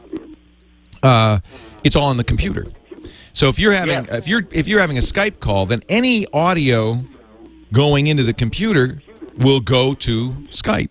It's all on the computer. So if you're having if you're having a Skype call, then any audio going into the computer will go to Skype.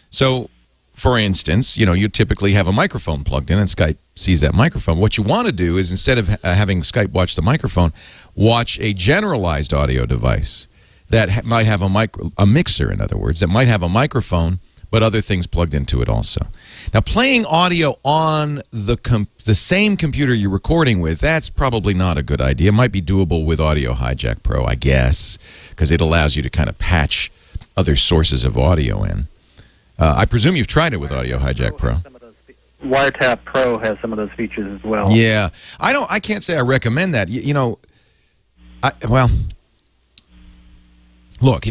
So, for instance, you typically have a microphone plugged in, and Skype sees that microphone. What you want to do is, instead of having Skype watch the microphone, watch a generalized audio device that might have a mixer, in other words, that might have a microphone, but other things plugged into it also. Now, playing audio on the same computer you're recording with, that's probably not a good idea. It might be doable with Audio Hijack Pro, I guess, because it allows you to kind of patch other sources of audio in. I presume you've tried it with Audio Hijack Pro. Wiretap Pro has some of those features as well. Yeah. I can't say I recommend that. Look,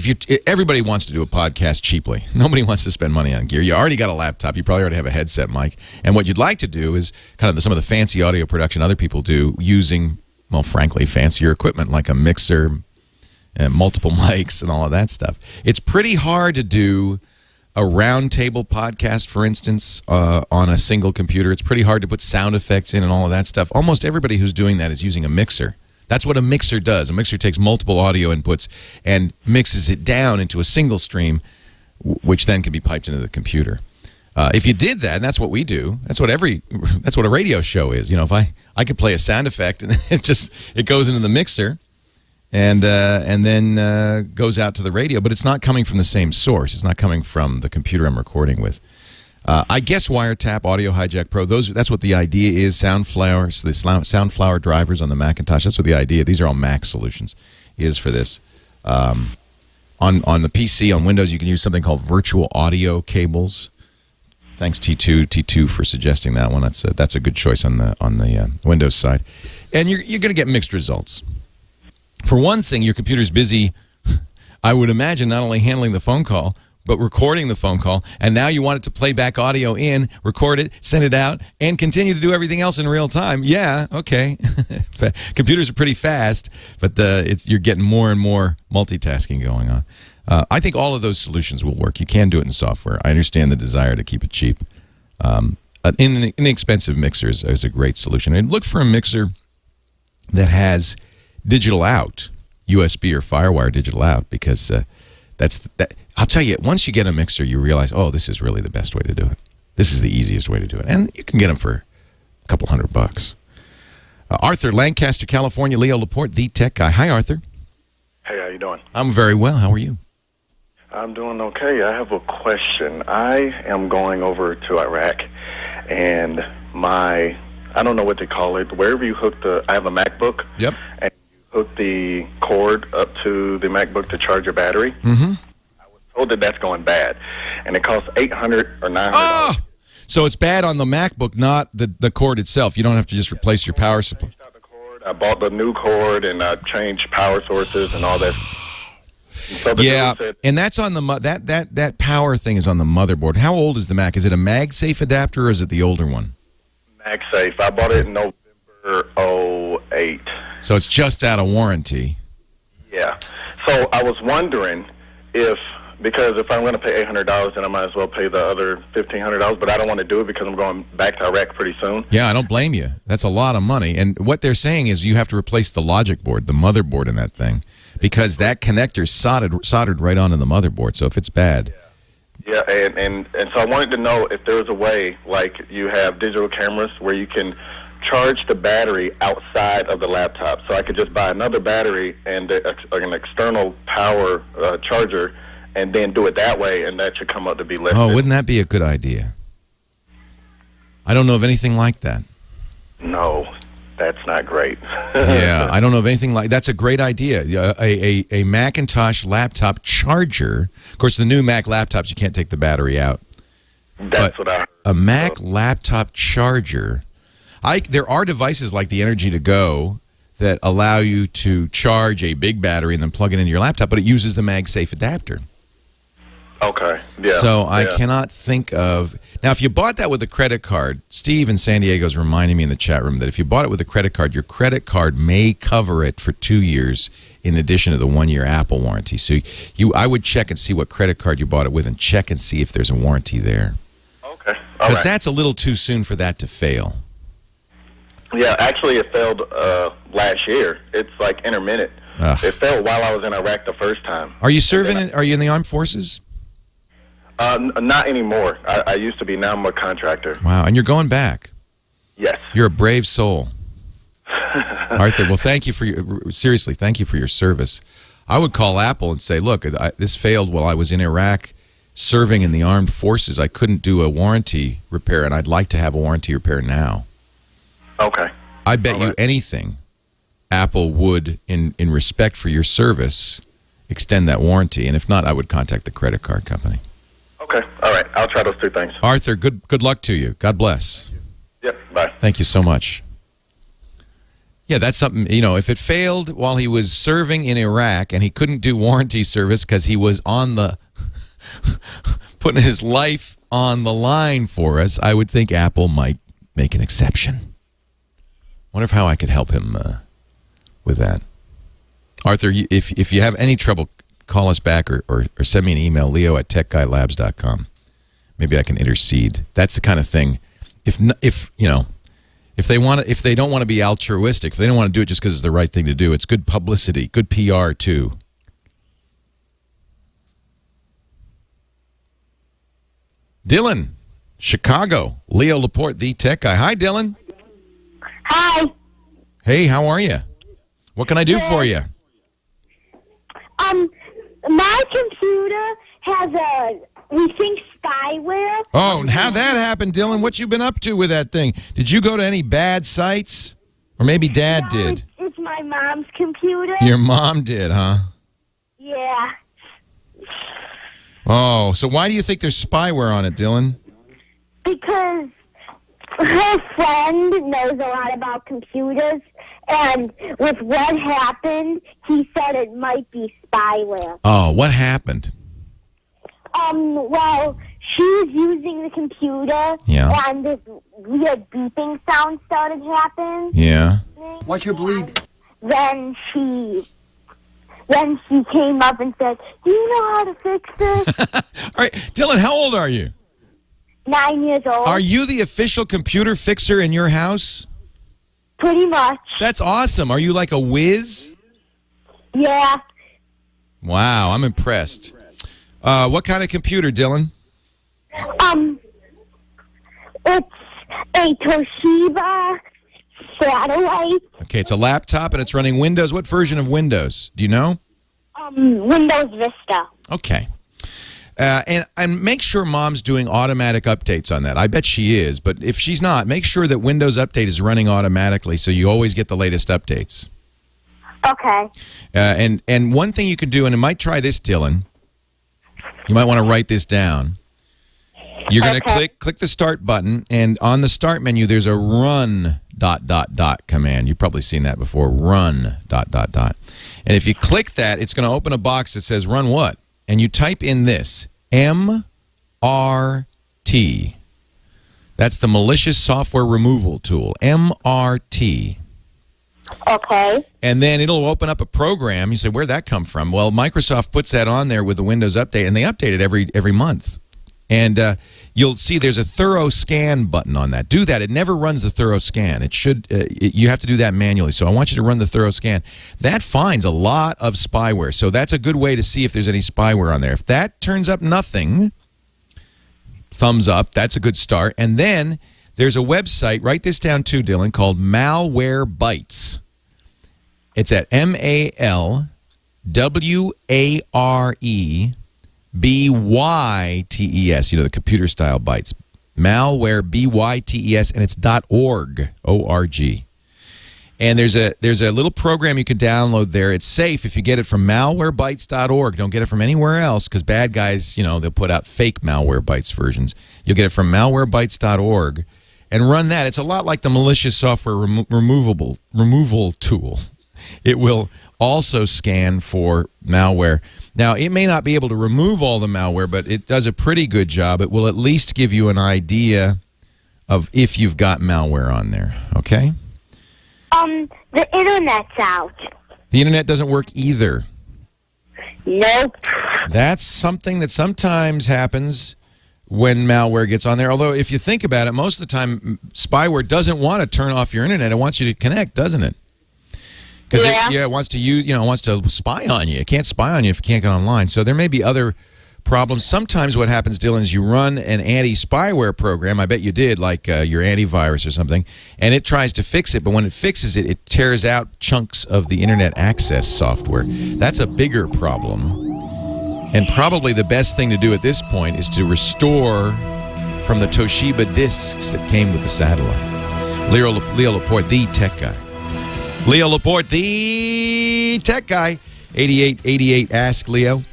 everybody wants to do a podcast cheaply. Nobody wants to spend money on gear. You already got a laptop. You probably already have a headset mic. And what you'd like to do is kind of some of the fancy audio production other people do using, well, frankly, fancier equipment like a mixer and multiple mics and all of that stuff. It's pretty hard to do a roundtable podcast, for instance, on a single computer. It's pretty hard to put sound effects in and all of that stuff. Almost everybody who's doing that is using a mixer. That's what a mixer does. A mixer takes multiple audio inputs and mixes it down into a single stream, which then can be piped into the computer. If you did that, and that's what we do. That's what a radio show is. You know, if I could play a sound effect and it goes into the mixer, and then goes out to the radio, but it's not coming from the same source. It's not coming from the computer I'm recording with. I guess Wiretap, Audio Hijack Pro, that's what the idea is. Soundflower, the Soundflower drivers on the Macintosh, that's what the idea, these are all Mac solutions, is for this. On the PC, on Windows, you can use something called virtual audio cables. Thanks T2 for suggesting that one. That's a good choice on the Windows side. And you're going to get mixed results. For one thing, your computer's busy, I would imagine, not only handling the phone call, but recording the phone call, and now you want it to play back audio in, record it, send it out, and continue to do everything else in real time. Yeah, okay. Computers are pretty fast, but you're getting more and more multitasking going on. I think all of those solutions will work. You can do it in software. I understand the desire to keep it cheap. An inexpensive mixer is a great solution. And look for a mixer that has digital out, USB or FireWire digital out, because I'll tell you, once you get a mixer, you realize, oh, this is really the best way to do it. This is the easiest way to do it. And you can get them for a couple $100. Arthur, Lancaster, California. Leo Laporte, the tech guy. Hi, Arthur. Hey, how you doing? I'm very well. How are you? I'm doing okay. I have a question. I am going over to Iraq, and I don't know what they call it, wherever you hook I have a MacBook. Yep. And you hook the cord up to the MacBook to charge your battery. Mm-hmm. Told that that's going bad, and it costs $800 or $900. Oh! So it's bad on the MacBook, not the cord itself. You don't have to just replace your power supply. I bought the new cord, and I changed power sources and all that. So yeah, and that's on the that power thing is on the motherboard. How old is the Mac? Is it a MagSafe adapter, or is it the older one? MagSafe. I bought it in November 2008. So it's just out of warranty. Yeah. So I was wondering because if I'm going to pay $800, then I might as well pay the other $1,500. But I don't want to do it because I'm going back to Iraq pretty soon. Yeah, I don't blame you. That's a lot of money. And what they're saying is you have to replace the logic board, the motherboard in that thing, because that connector's soldered right onto the motherboard. So if it's bad. Yeah, and so I wanted to know if there was a way, like you have digital cameras where you can charge the battery outside of the laptop. So I could just buy another battery and an external power charger, and then do it that way, and that should come up to be less. Oh, wouldn't that be a good idea? I don't know of anything like that. No, that's not great. Yeah, I don't know of anything like that's a great idea. A Macintosh laptop charger. Of course, the new Mac laptops, you can't take the battery out. That's what I heard. A Mac laptop charger. There are devices like the Energy to Go that allow you to charge a big battery and then plug it into your laptop, but it uses the MagSafe adapter. Okay. Yeah. So I cannot think of... Now, if you bought that with a credit card, Steve in San Diego is reminding me in the chat room that if you bought it with a credit card, your credit card may cover it for 2 years in addition to the 1-year Apple warranty. So I would check and see what credit card you bought it with and check and see if there's a warranty there. Okay. Because that's a little too soon for that to fail. Yeah, actually it failed last year. It's like intermittent. Ugh. It failed while I was in Iraq the first time. Are you serving? Are you in the armed forces? Not anymore. I used to be. Now I'm a contractor. Wow, and you're going back. Yes. You're a brave soul. Arthur, well, thank you for seriously, thank you for your service. I would call Apple and say, look, this failed while I was in Iraq serving in the armed forces. I couldn't do a warranty repair, and I'd like to have a warranty repair now. Okay. I bet you anything Apple would, in respect for your service, extend that warranty. And if not, I would contact the credit card company. Okay. All right. I'll try those 2 things. Arthur, good luck to you. God bless. Yep. Bye. Thank you so much. Yeah, that's something, if it failed while he was serving in Iraq and he couldn't do warranty service because he was on the putting his life on the line for us, I would think Apple might make an exception. Wonder how I could help him with that. Arthur, if you have any trouble, call us back or send me an email, leo@techguylabs.com. Maybe I can intercede. That's the kind of thing. If they don't want to be altruistic, if they don't want to do it just because it's the right thing to do, it's good publicity, good PR too. Dylan, Chicago, Leo Laporte, the tech guy. Hi, Dylan. Hi. Hey, how are you? What can I do for you? My computer has we think spyware. Oh, and how'd that happen, Dylan? What you been up to with that thing? Did you go to any bad sites? Or maybe Dad did? It's my mom's computer. Your mom did, huh? Yeah. Oh, so why do you think there's spyware on it, Dylan? Because her friend knows a lot about computers, and with what happened, he said it might be spyware. Oh, what happened? Well, she was using the computer, and this weird beeping sound started happening. Yeah. Watch her bleed. Then she came up and said, "Do you know how to fix this?" All right, Dylan, how old are you? 9 years old. Are you the official computer fixer in your house? Pretty much. That's awesome. Are you like a whiz? Yeah. Wow, I'm impressed. What kind of computer, Dylan? It's a Toshiba satellite. Okay, it's a laptop and it's running Windows. What version of Windows? Do you know? Windows Vista. Okay. And make sure Mom's doing automatic updates on that. I bet she is, but if she's not, make sure that Windows Update is running automatically so you always get the latest updates. Okay. And one thing you can do, and I might try this, Dylan. You might want to write this down. You're going to click the start button, and on the start menu, there's a run ... command. You've probably seen that before. Run ... And if you click that, it's going to open a box that says run what? And you type in this, MRT. That's the malicious software removal tool, MRT. Okay. And then it'll open up a program. You say, where'd that come from? Well, Microsoft puts that on there with the Windows Update, and they update it every month. And you'll see there's a thorough scan button on that. Do that. It never runs the thorough scan. It should. You have to do that manually. So I want you to run the thorough scan. That finds a lot of spyware. So that's a good way to see if there's any spyware on there. If that turns up nothing, thumbs up. That's a good start. And then there's a website, write this down too, Dylan, called Malwarebytes. It's at MALWAREBYTES, the computer style bytes. Malwarebytes, and it's .org, O-R-G. And there's a little program you can download there. It's safe if you get it from malwarebytes.org. Don't get it from anywhere else because bad guys, they'll put out fake Malwarebytes versions. You'll get it from malwarebytes.org and run that. It's a lot like the malicious software removal tool. It will also scan for malware. Now, it may not be able to remove all the malware, but it does a pretty good job. It will at least give you an idea of if you've got malware on there, okay? The internet's out. The internet doesn't work either. Nope. That's something that sometimes happens when malware gets on there. Although, if you think about it, most of the time, spyware doesn't want to turn off your internet. It wants you to connect, doesn't it? Because it wants to use, wants to spy on you. It can't spy on you if you can't get online. So there may be other problems. Sometimes what happens, Dylan, is you run an anti-spyware program. I bet you did, like your antivirus or something, and it tries to fix it. But when it fixes it, it tears out chunks of the internet access software. That's a bigger problem. And probably the best thing to do at this point is to restore from the Toshiba disks that came with the satellite. Leo Laporte, the tech guy. Leo Laporte, the tech guy. 8888 Ask Leo.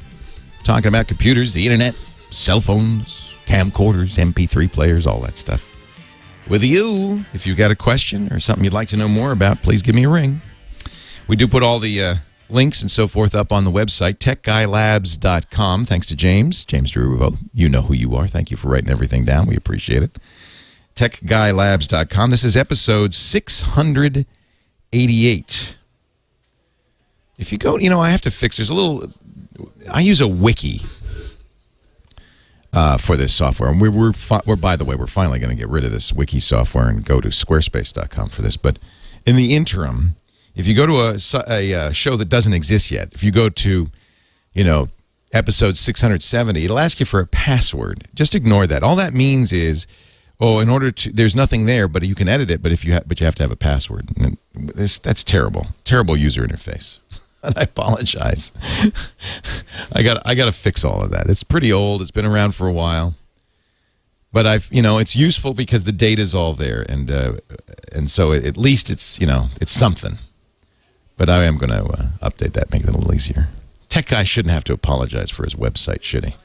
Talking about computers, the internet, cell phones, camcorders, MP3 players, all that stuff. with you. If you've got a question or something you'd like to know more about, please give me a ring. We do put all the links and so forth up on the website, techguylabs.com. Thanks to James Deruvo. You know who you are. Thank you for writing everything down. We appreciate it. techguylabs.com. This is episode 688. If you go, I have to fix, I use a wiki for this software. And we're by the way, we're finally going to get rid of this wiki software and go to squarespace.com for this. But in the interim, if you go to a show that doesn't exist yet, if you go to, episode 670, it'll ask you for a password. Just ignore that. All that means is, there's nothing there, but you can edit it, but you have to have a password. And that's terrible. Terrible user interface. I apologize. I got to fix all of that. It's pretty old. It's been around for a while. But it's useful because the data's all there, and so at least it's something. But I am going to update that, make it a little easier. Tech guy shouldn't have to apologize for his website, should he?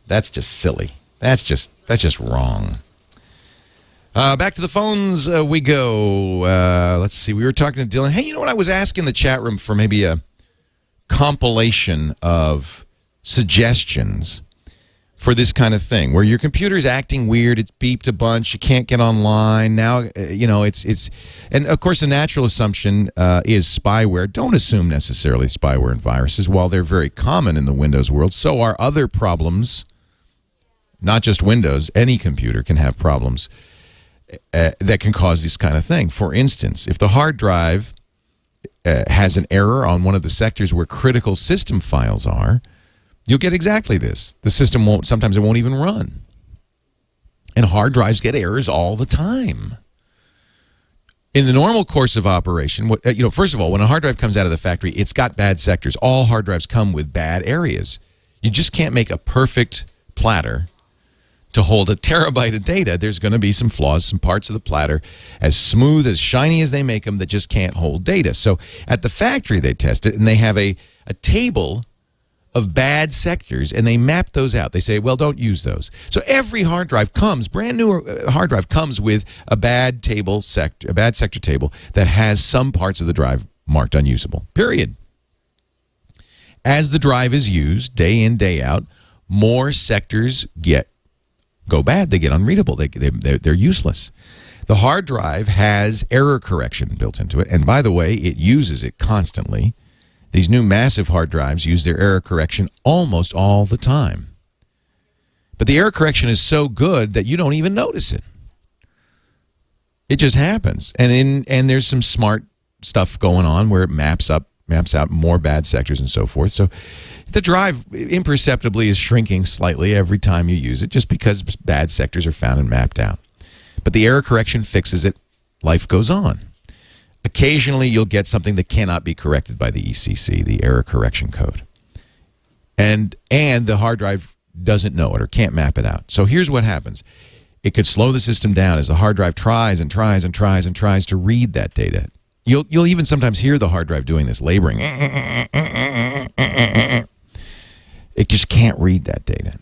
That's just silly. That's just wrong. Back to the phones we go. Let's see. We were talking to Dylan. Hey, you know what? I was asking the chat room for maybe a compilation of suggestions for this kind of thing, where your computer's acting weird, it's beeped a bunch, you can't get online. Now, it's and of course the natural assumption is spyware. Don't assume necessarily spyware and viruses. While they're very common in the Windows world, so are other problems. Not just Windows, any computer can have problems that can cause this kind of thing. For instance, if the hard drive has an error on one of the sectors where critical system files are, you'll get exactly this. The system sometimes it won't even run. And hard drives get errors all the time. In the normal course of operation, first of all, when a hard drive comes out of the factory, it's got bad sectors. All hard drives come with bad areas. You just can't make a perfect platter to hold a terabyte of data. There's going to be some flaws, some parts of the platter, as smooth, as shiny as they make them, that just can't hold data. So at the factory, they test it, and they have a table of bad sectors, and they map those out. They say, well, don't use those. So every hard drive brand new hard drive comes with a bad sector table that has some parts of the drive marked unusable, period. As the drive is used day in, day out, more sectors go bad. They get unreadable. They're useless. The hard drive has error correction built into it, and by the way, it uses it constantly. These new massive hard drives use their error correction almost all the time. But the error correction is so good that you don't even notice it. It just happens. And there's some smart stuff going on where it maps out more bad sectors and so forth. So the drive imperceptibly is shrinking slightly every time you use it, just because bad sectors are found and mapped out. But the error correction fixes it. Life goes on. Occasionally, you'll get something that cannot be corrected by the ECC, the error correction code. And the hard drive doesn't know it or can't map it out. So here's what happens. It could slow the system down as the hard drive tries and tries and tries and tries to read that data. You'll even sometimes hear the hard drive doing this, laboring. It just can't read that data.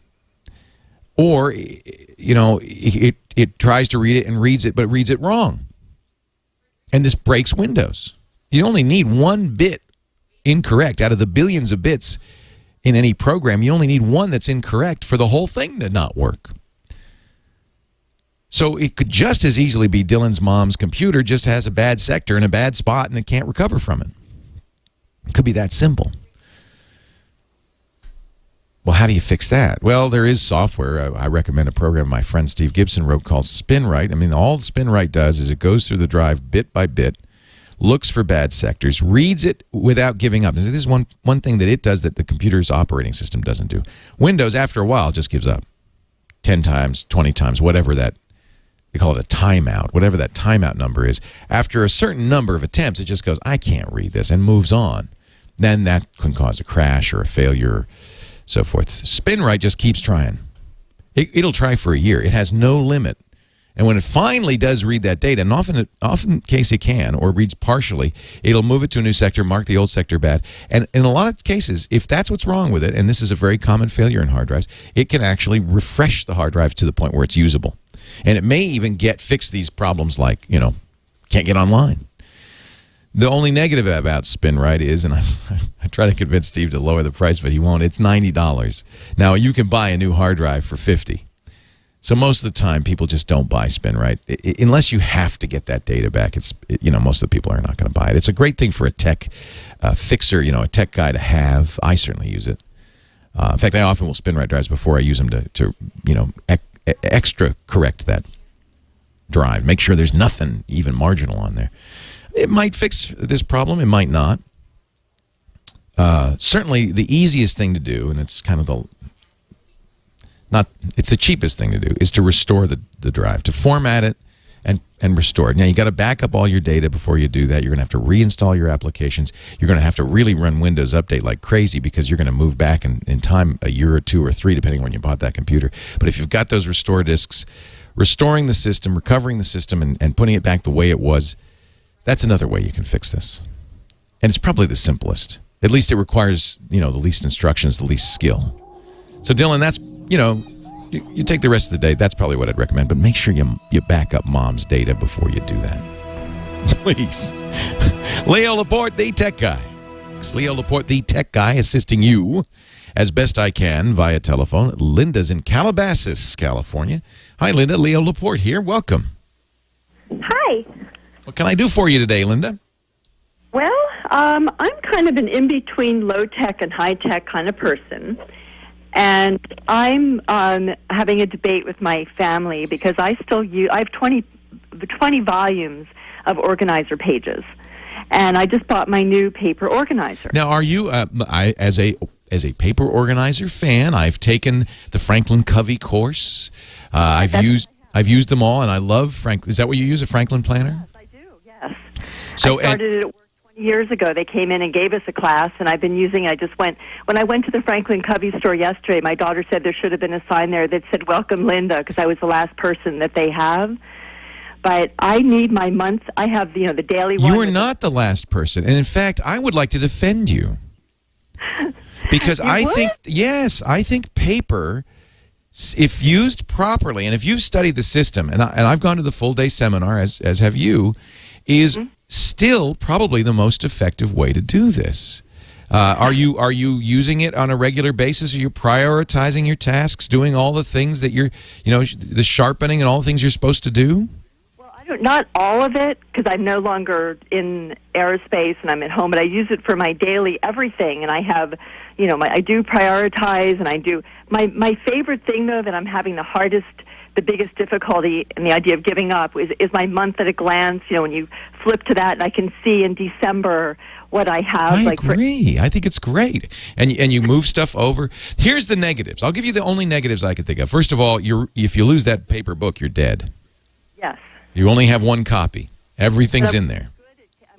Or, it tries to read it and reads it, but it reads it wrong. And this breaks Windows. You only need one bit incorrect. Out of the billions of bits in any program, you only need one that's incorrect for the whole thing to not work. So it could just as easily be Dylan's mom's computer just has a bad sector in a bad spot and it can't recover from it. It could be that simple. Well, how do you fix that? Well, there is software. I recommend a program my friend Steve Gibson wrote called SpinRite. I mean, all SpinRite does is it goes through the drive bit by bit, looks for bad sectors, reads it without giving up. This is one thing that it does that the computer's operating system doesn't do. Windows, after a while, just gives up. 10 times, 20 times, whatever that, they call it a timeout, whatever that timeout number is. After a certain number of attempts, it just goes, I can't read this, and moves on. Then that can cause a crash or a failure, so forth. SpinRite just keeps trying. It'll try for a year. It has no limit. And when it finally does read that data, and often in case it can, or reads partially, it'll move it to a new sector, mark the old sector bad. And in a lot of cases, if that's what's wrong with it, and this is a very common failure in hard drives, it can actually refresh the hard drive to the point where it's usable. And it may even fix these problems like, can't get online. The only negative about SpinRite is, and I try to convince Steve to lower the price, but he won't, it's $90. Now, you can buy a new hard drive for $50. So most of the time, people just don't buy SpinRite. Unless you have to get that data back, most of the people are not going to buy it. It's a great thing for a tech fixer, a tech guy to have. I certainly use it. In fact, I often will SpinRite drives before I use them to extra correct that drive. Make sure there's nothing even marginal on there. It might fix this problem. It might not. Certainly, the easiest thing to do, and it's kind of it's the cheapest thing to do, is to restore the drive, to format it and restore it. Now, you got to back up all your data before you do that. You're going to have to reinstall your applications. You're going to have to really run Windows Update like crazy because you're going to move back in time a year or 2 or 3, depending on when you bought that computer. But if you've got those restore disks, restoring the system, recovering the system, and putting it back the way it was, that's another way you can fix this. And it's probably the simplest. At least it requires, the least instructions, the least skill. So, Dylan, that's, you take the rest of the day. That's probably what I'd recommend. But make sure you back up Mom's data before you do that. Please. Leo Laporte, the tech guy. It's Leo Laporte, the tech guy, assisting you as best I can via telephone. Linda's in Calabasas, California. Hi, Linda. Leo Laporte here. Welcome. Hi. What can I do for you today, Linda? Well, I'm kind of an in-between low-tech and high-tech kind of person. And I'm having a debate with my family because I have 20 volumes of organizer pages. And I just bought my new paper organizer. Now, are you, as a paper organizer fan, I've taken the Franklin Covey course. I've used them all, and I love Franklin. Is that what you use, a Franklin planner? Yes, I do, yes. So, I started it at work 20 years ago. They came in and gave us a class, and I've been using it. When I went to the Franklin Covey store yesterday, my daughter said there should have been a sign there that said, "Welcome, Linda," because I was the last person that they have. But I need my month. I have, the daily one. You are not the last person. And in fact, I would like to defend you. Because I think paper, if used properly, and if you've studied the system, and I've gone to the full-day seminar, as have you, is still probably the most effective way to do this. Are you using it on a regular basis? Are you prioritizing your tasks, doing all the things that the sharpening and all the things you're supposed to do? Not all of it, because I'm no longer in aerospace and I'm at home, but I use it for my daily everything. And I have, I do prioritize, and I do. My favorite thing, though, that I'm having the biggest difficulty in the idea of giving up is my month at a glance. When you flip to that, and I can see in December what I have. I agree. I think it's great. And you move stuff over. Here's the negatives. I'll give you the only negatives I could think of. First of all, if you lose that paper book, you're dead. Yes. You only have one copy. Everything's in there.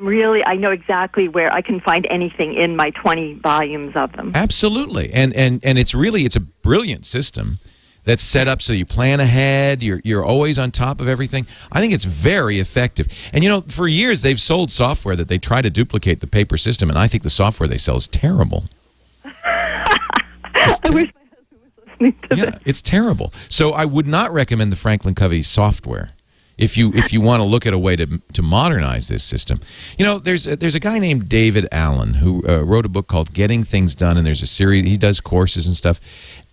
I know exactly where I can find anything in my 20 volumes of them. Absolutely. And it's a brilliant system that's set up so you plan ahead. You're always on top of everything. I think it's very effective. And, for years they've sold software that they try to duplicate the paper system, and I think the software they sell is terrible. I wish my husband was listening to this. It's terrible. So I would not recommend the Franklin Covey software. If you want to look at a way to modernize this system. There's a guy named David Allen who wrote a book called Getting Things Done, and there's a series, he does courses and stuff.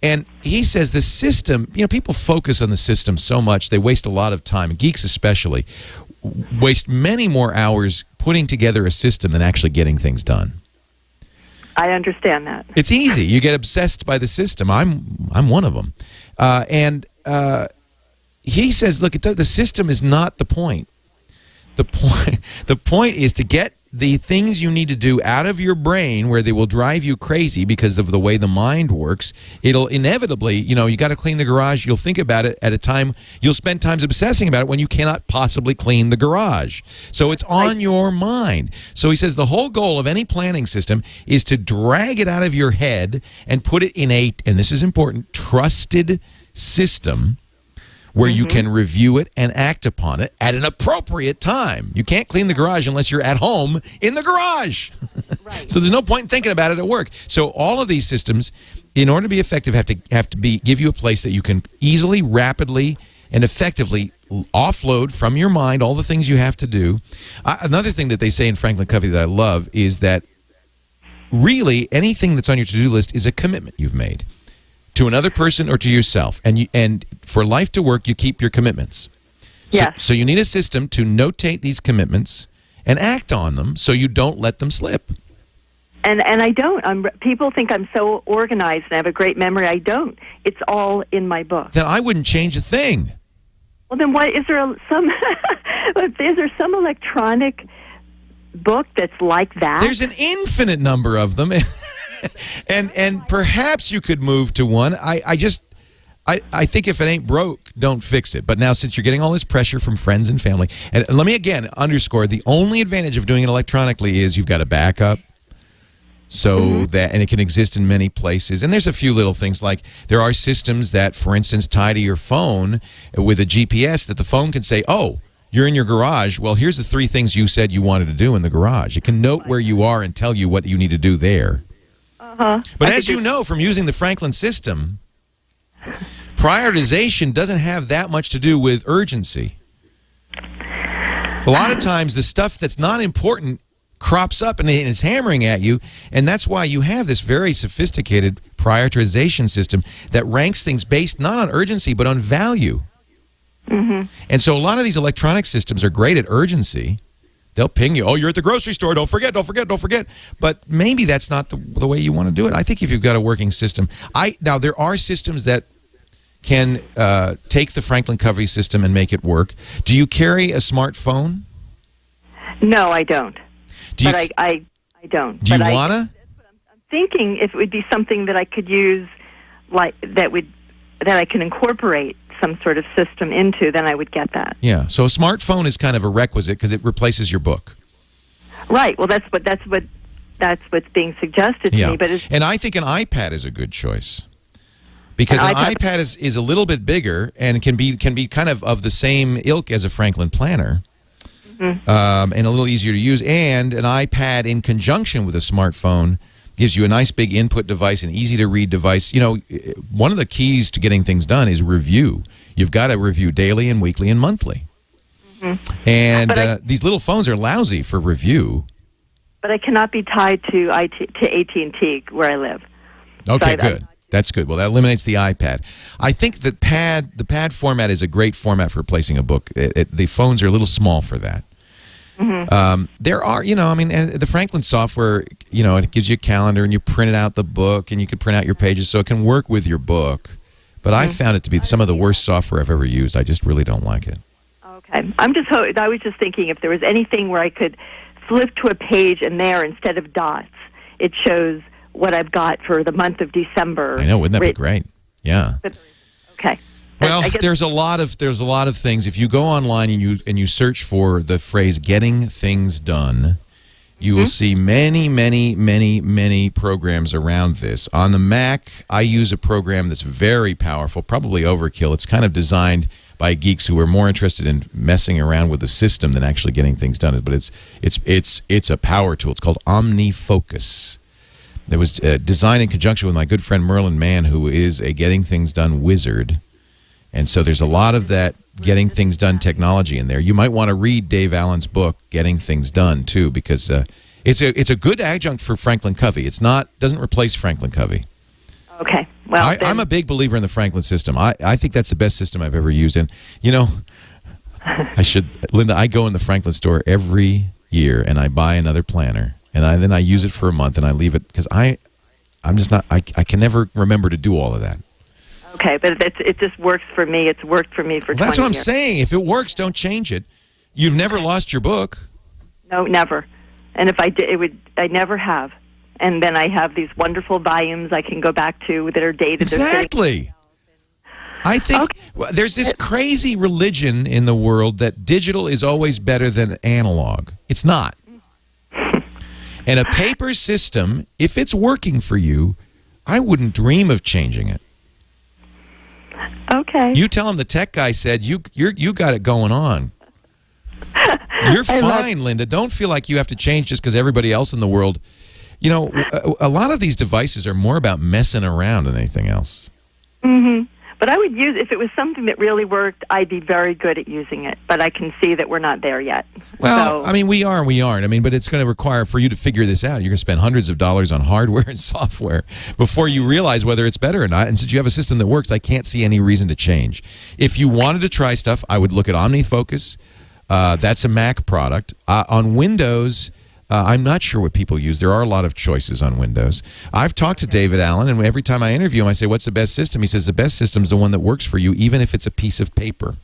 And he says the system, people focus on the system so much, they waste a lot of time, geeks especially, waste many more hours putting together a system than actually getting things done. I understand that. It's easy. You get obsessed by the system. I'm one of them. He says, look, the system is not the point. The point is to get the things you need to do out of your brain where they will drive you crazy because of the way the mind works. It'll inevitably, you got to clean the garage. You'll think about it at a time. You'll spend times obsessing about it when you cannot possibly clean the garage. So it's on your mind. So he says the whole goal of any planning system is to drag it out of your head and put it in and this is important, trusted system where you can review it and act upon it at an appropriate time. You can't clean the garage unless you're at home in the garage. Right. So there's no point in thinking about it at work. So all of these systems, in order to be effective, have to give you a place that you can easily, rapidly, and effectively offload from your mind all the things you have to do. Another thing that they say in Franklin Covey that I love is that really anything that's on your to-do list is a commitment you've made to another person or to yourself. And for life to work, you keep your commitments. So you need a system to notate these commitments and act on them so you don't let them slip. And I don't. People think I'm so organized and I have a great memory. I don't. It's all in my book. Then I wouldn't change a thing. Well, then what is there some is there some electronic book that's like that? There's an infinite number of them. and perhaps you could move to one. I think if it ain't broke, don't fix it. But now, since you're getting all this pressure from friends and family, and let me again underscore, the only advantage of doing it electronically is you've got a backup. So and it can exist in many places. And there's a few little things like there are systems that, for instance, tie to your phone with a GPS that the phone can say, oh, you're in your garage. Well, here's the 3 things you said you wanted to do in the garage. It can note where you are and tell you what you need to do there. But as you know from using the Franklin system, prioritization doesn't have that much to do with urgency. A lot of times the stuff that's not important crops up and it's hammering at you, and that's why you have this very sophisticated prioritization system that ranks things based not on urgency but on value. And so a lot of these electronic systems are great at urgency. They'll ping you, oh, you're at the grocery store, don't forget. But maybe that's not the way you want to do it. I think if you've got a working system, now there are systems that can take the Franklin Covey system and make it work. Do you carry a smartphone? No, I don't. I don't. Do you want to? I'm thinking if it would be something that I could use, like that I can incorporate some sort of system into, then I would get that. Yeah. So a smartphone is kind of a requisite because it replaces your book. Right. Well, that's what's being suggested to me. But and I think an iPad is a good choice because an iPad is a little bit bigger and can be kind of the same ilk as a Franklin Planner. And a little easier to use, and an iPad in conjunction with a smartphone gives you a nice big input device, an easy-to-read device. You know, one of the keys to getting things done is review. You've got to review daily and weekly and monthly. And these little phones are lousy for review. But I cannot be tied to AT&T where I live. Okay, good. That's good. Well, that eliminates the iPad. I think the pad format is a great format for replacing a book. The phones are a little small for that. There are, the Franklin software, it gives you a calendar and you print out the book and you can print out your pages so it can work with your book. But I found it to be some of the worst software I've ever used. I just really don't like it. Okay. I was just thinking if there was anything where I could flip to a page and there, instead of dots, it shows what I've got for the month of December. I know, wouldn't that be great? Yeah. Okay. Well, there's a lot of things. If you go online and you search for the phrase "getting things done," you will see many programs around this. On the Mac, I use a program that's very powerful, probably overkill. It's kind of designed by geeks who are more interested in messing around with the system than actually getting things done. But it's a power tool. It's called OmniFocus. It was designed in conjunction with my good friend Merlin Mann, who is a getting things done wizard. And so there's a lot of that getting things done technology in there. You might want to read Dave Allen's book, Getting Things Done, too, because it's a good adjunct for Franklin Covey. Doesn't replace Franklin Covey. Okay. Well, I'm a big believer in the Franklin system. I think that's the best system I've ever used. And, Linda, I go in the Franklin store every year and I buy another planner. And then I use it for a month and I leave it because I'm just not, I can never remember to do all of that. Okay, but it just works for me. It's worked for me for 20 years. That's what I'm saying. If it works, don't change it. You've never lost your book. No, never. And if I did, I never have. And then I have these wonderful volumes I can go back to that are dated. Exactly. I think there's this crazy religion in the world that digital is always better than analog. It's not. And a paper system, if it's working for you, I wouldn't dream of changing it. Okay. You tell him the tech guy said you got it going on. You're fine, Linda. Don't feel like you have to change just because everybody else in the world. A lot of these devices are more about messing around than anything else. But But I would use, if it was something that really worked, I'd be very good at using it. But I can see that we're not there yet. Well, I mean, we are and we aren't. I mean, but it's going to require for you to figure this out. You're going to spend hundreds of dollars on hardware and software before you realize whether it's better or not. And since you have a system that works, I can't see any reason to change. If you wanted to try stuff, I would look at OmniFocus. That's a Mac product. On Windows, I'm not sure what people use. There are a lot of choices on Windows. I've talked to David Allen, and every time I interview him, I say, what's the best system? He says the best system is the one that works for you, even if it's a piece of paper.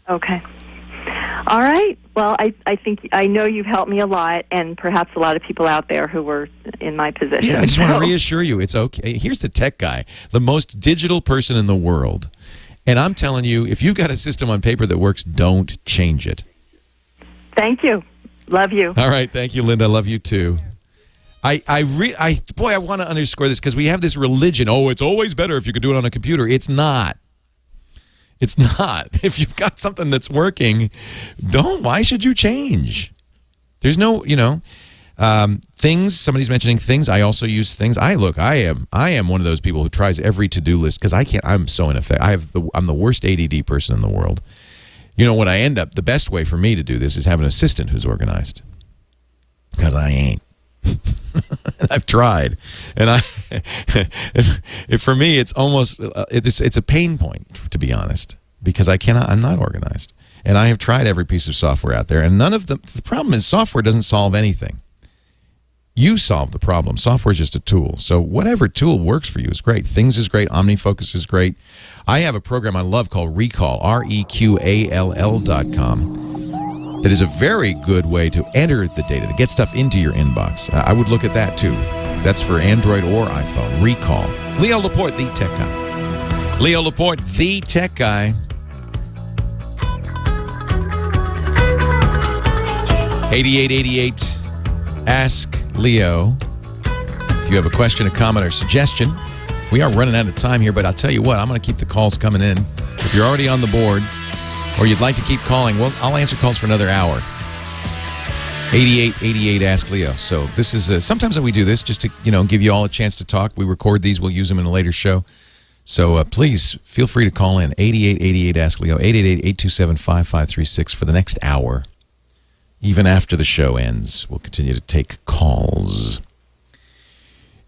Okay. All right. Well, I think I know you've helped me a lot, and perhaps a lot of people out there who were in my position. Yeah, I just want to reassure you, it's okay. Here's the tech guy, the most digital person in the world. And I'm telling you, if you've got a system on paper that works, don't change it. Thank you. Love you. All right. Thank you, Linda. Love you, too. Boy, I want to underscore this because we have this religion. Oh, it's always better if you could do it on a computer. It's not. It's not. If you've got something that's working, why should you change? There's no, things. Somebody's mentioning things. I also use things. I am one of those people who tries every to-do list because I'm so ineffective. I'm the worst ADD person in the world. You know what I end up, the best way for me to do this is have an assistant who's organized. Because I ain't. I've tried. And for me, it's almost, it's a pain point, to be honest. Because I'm not organized. And I have tried every piece of software out there. And none of the problem is software doesn't solve anything. You solve the problem. Software is just a tool. So whatever tool works for you is great. Things is great. OmniFocus is great. I have a program I love called Recall, REQALL.com. That is a very good way to enter the data, to get stuff into your inbox. I would look at that, too. That's for Android or iPhone. Recall. Leo Laporte, the tech guy. Leo Laporte, the tech guy. 8888. Ask Leo. If you have a question, a comment, or suggestion. We are running out of time here, but I'll tell you what, I'm going to keep the calls coming in. If you're already on the board or you'd like to keep calling, well, I'll answer calls for another hour. 8888 Ask Leo. So this is sometimes we do this just to give you all a chance to talk. We record these. We'll use them in a later show. So please feel free to call in 8888 Ask Leo 888-827-5536 for the next hour. Even after the show ends, we'll continue to take calls.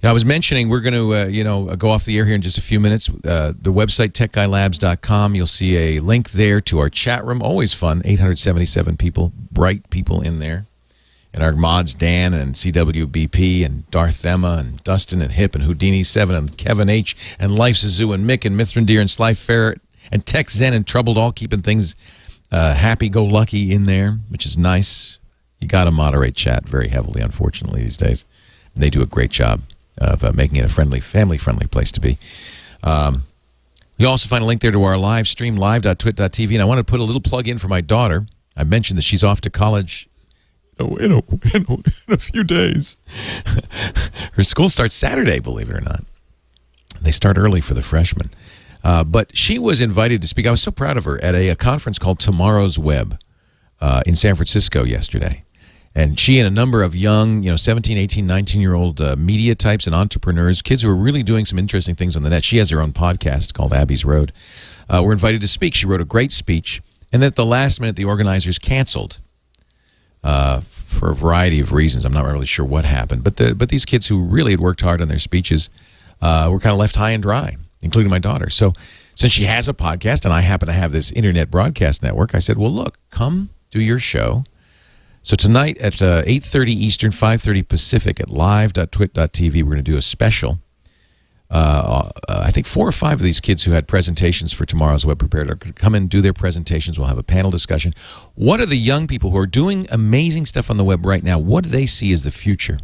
Now, I was mentioning we're going to, go off the air here in just a few minutes. The website, techguylabs.com, you'll see a link there to our chat room. Always fun. 877 people, bright people in there. And our mods, Dan and CWBP and Darth Emma and Dustin and Hip and Houdini 7 and Kevin H. and Life's a Zoo and Mick and Mithrandir and Sly Ferret and Tech Zen and Troubled, all keeping things happy-go-lucky in there, which is nice. You got to moderate chat very heavily, unfortunately, these days. They do a great job of making it a family-friendly place to be. You also find a link there to our live stream, live.twit.tv. And I want to put a little plug in for my daughter. I mentioned that she's off to college in a few days. Her school starts Saturday, believe it or not. They start early for the freshmen. But she was invited to speak. I was so proud of her at a conference called Tomorrow's Web in San Francisco yesterday. And she and a number of young, 17, 18, 19-year-old media types and entrepreneurs, kids who are really doing some interesting things on the net. She has her own podcast called Abby's Road. Were invited to speak. She wrote a great speech. And then at the last minute, the organizers canceled for a variety of reasons. I'm not really sure what happened. But these kids who really had worked hard on their speeches were kind of left high and dry, including my daughter. So since she has a podcast and I happen to have this internet broadcast network, I said, well, look, come do your show. So tonight at 8:30 Eastern, 5:30 Pacific at live.twit.tv, we're going to do a special. I think 4 or 5 of these kids who had presentations for Tomorrow's Web Prepared are going to come in and do their presentations. We'll have a panel discussion. What are the young people who are doing amazing stuff on the web right now? What do they see as the future?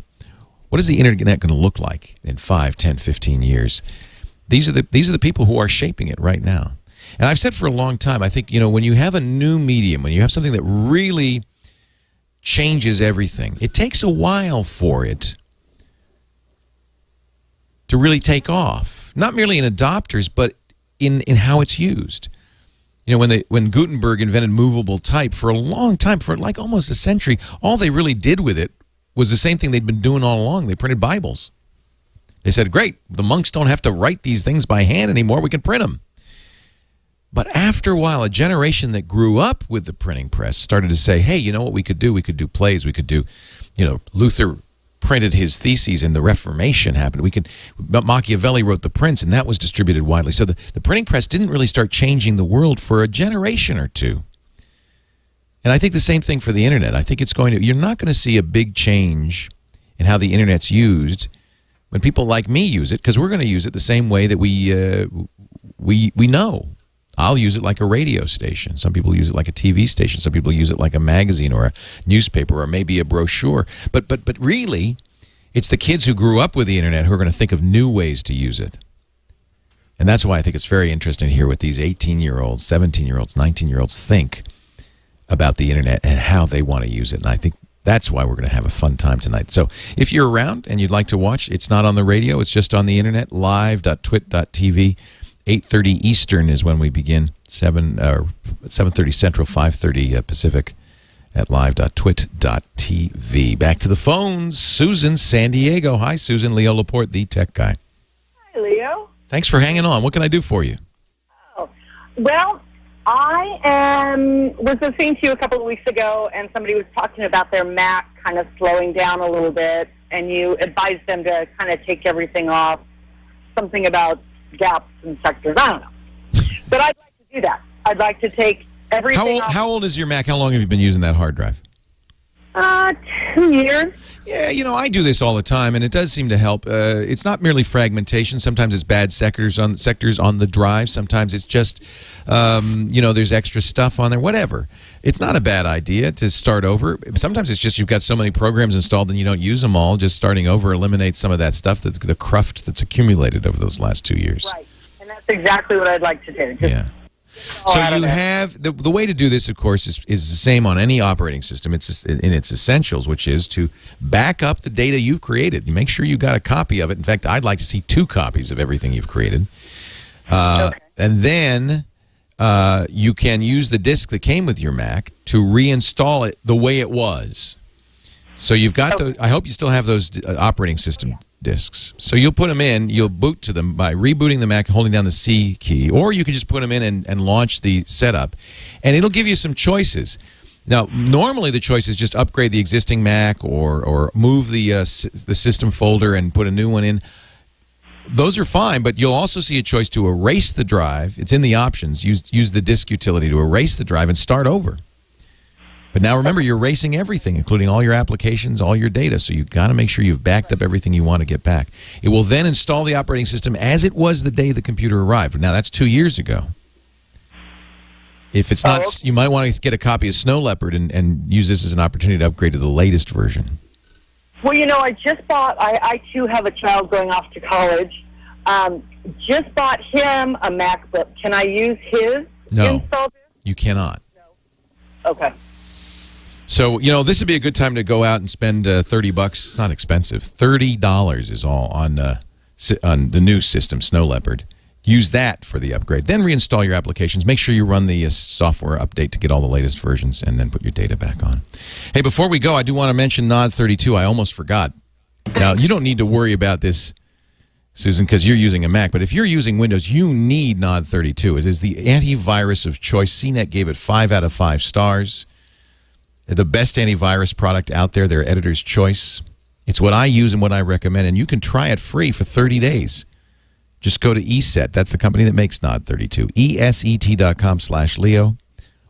What is the internet going to look like in 5, 10, 15 years? These are the people who are shaping it right now. And I've said for a long time, I think, when you have a new medium, when you have something that really changes everything, it takes a while for it to really take off. Not merely in adopters, but in how it's used. When Gutenberg invented movable type, for a long time, for like almost a century, all they really did with it was the same thing they'd been doing all along. They printed Bibles. They said, great, the monks don't have to write these things by hand anymore. We can print them. But after a while, a generation that grew up with the printing press started to say, hey, you know what we could do? We could do plays. We could do, Luther printed his theses and the Reformation happened. Machiavelli wrote The Prince, and that was distributed widely. So the printing press didn't really start changing the world for a generation or two. And I think the same thing for the internet. I think you're not going to see a big change in how the internet's used when people like me use it, because we're going to use it the same way that we know. I'll use it like a radio station. Some people use it like a TV station. Some people use it like a magazine or a newspaper or maybe a brochure. But really, it's the kids who grew up with the internet who are going to think of new ways to use it. And that's why I think it's very interesting to hear what these 18-year-olds, 17-year-olds, 19-year-olds think about the internet and how they want to use it. And I think that's why we're going to have a fun time tonight. So if you're around and you'd like to watch, it's not on the radio. It's just on the internet, live.twit.tv. 8:30 Eastern is when we begin. 7:30 Central, 5:30 Pacific at live.twit.tv. Back to the phones. Susan, San Diego. Hi, Susan. Leo Laporte, the tech guy. Hi, Leo. Thanks for hanging on. What can I do for you? Oh, well, I was listening to you a couple of weeks ago, and somebody was talking about their Mac kind of slowing down a little bit, and you advised them to kind of take everything off. Something about gaps and sectors. I don't know. But I'd like to do that. I'd like to take everything off. How old is your Mac? How long have you been using that hard drive? 2 years. Yeah, I do this all the time, and it does seem to help. It's not merely fragmentation. Sometimes it's bad sectors on the drive. Sometimes it's just, there's extra stuff on there. Whatever. It's not a bad idea to start over. Sometimes it's just you've got so many programs installed and you don't use them all. Just starting over eliminates some of that stuff, the cruft that's accumulated over those last 2 years. Right, and that's exactly what I'd like to do. Yeah. So you have the way to do this, of course, is the same on any operating system. It's in its essentials, which is to back up the data you've created. You make sure you got a copy of it. In fact, I'd like to see 2 copies of everything you've created. And then you can use the disk that came with your Mac to reinstall it the way it was. So you've got those. I hope you still have those operating system disks. So you'll put them in, you'll boot to them by rebooting the Mac, holding down the C key, or you can just put them in and launch the setup, and it'll give you some choices. Now, normally the choice is just upgrade the existing Mac or move the system folder and put a new one in. Those are fine, but you'll also see a choice to erase the drive. It's in the options. Use the disk utility to erase the drive and start over. But now remember, you're erasing everything, including all your applications, all your data, so you've got to make sure you've backed up everything you want to get back. It will then install the operating system as it was the day the computer arrived. Now, that's 2 years ago. If it's not, you might want to get a copy of Snow Leopard and use this as an opportunity to upgrade to the latest version. Well, I just bought, I too have a child going off to college. Just bought him a MacBook. Can I use his install? You cannot. No. Okay. So, this would be a good time to go out and spend $30. It's not expensive. $30 is all on the new system, Snow Leopard. Use that for the upgrade. Then reinstall your applications. Make sure you run the software update to get all the latest versions, and then put your data back on. Hey, before we go, I do want to mention Nod 32. I almost forgot. Now, you don't need to worry about this, Susan, because you're using a Mac. But if you're using Windows, you need Nod 32. It is the antivirus of choice. CNET gave it 5 out of 5 stars. The best antivirus product out there, their editor's choice. It's what I use and what I recommend, and you can try it free for 30 days. Just go to ESET. That's the company that makes Nod 32. ESET.com/Leo.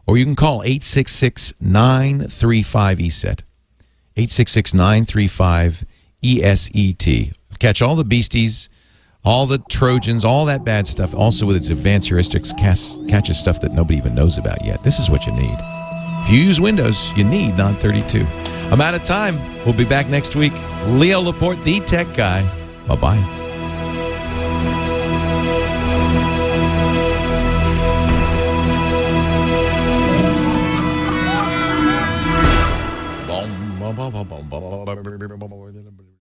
Or you can call 866-935-ESET. 866-935-ESET. Catch all the beasties, all the Trojans, all that bad stuff, also with its advanced heuristics, catches stuff that nobody even knows about yet. This is what you need. If you use Windows, you need Nod 32. I'm out of time. We'll be back next week. Leo Laporte, the tech guy. Bye-bye. Boom, boom, boom, boom, boom, boom, boom, boom, boom, boom, boom, boom.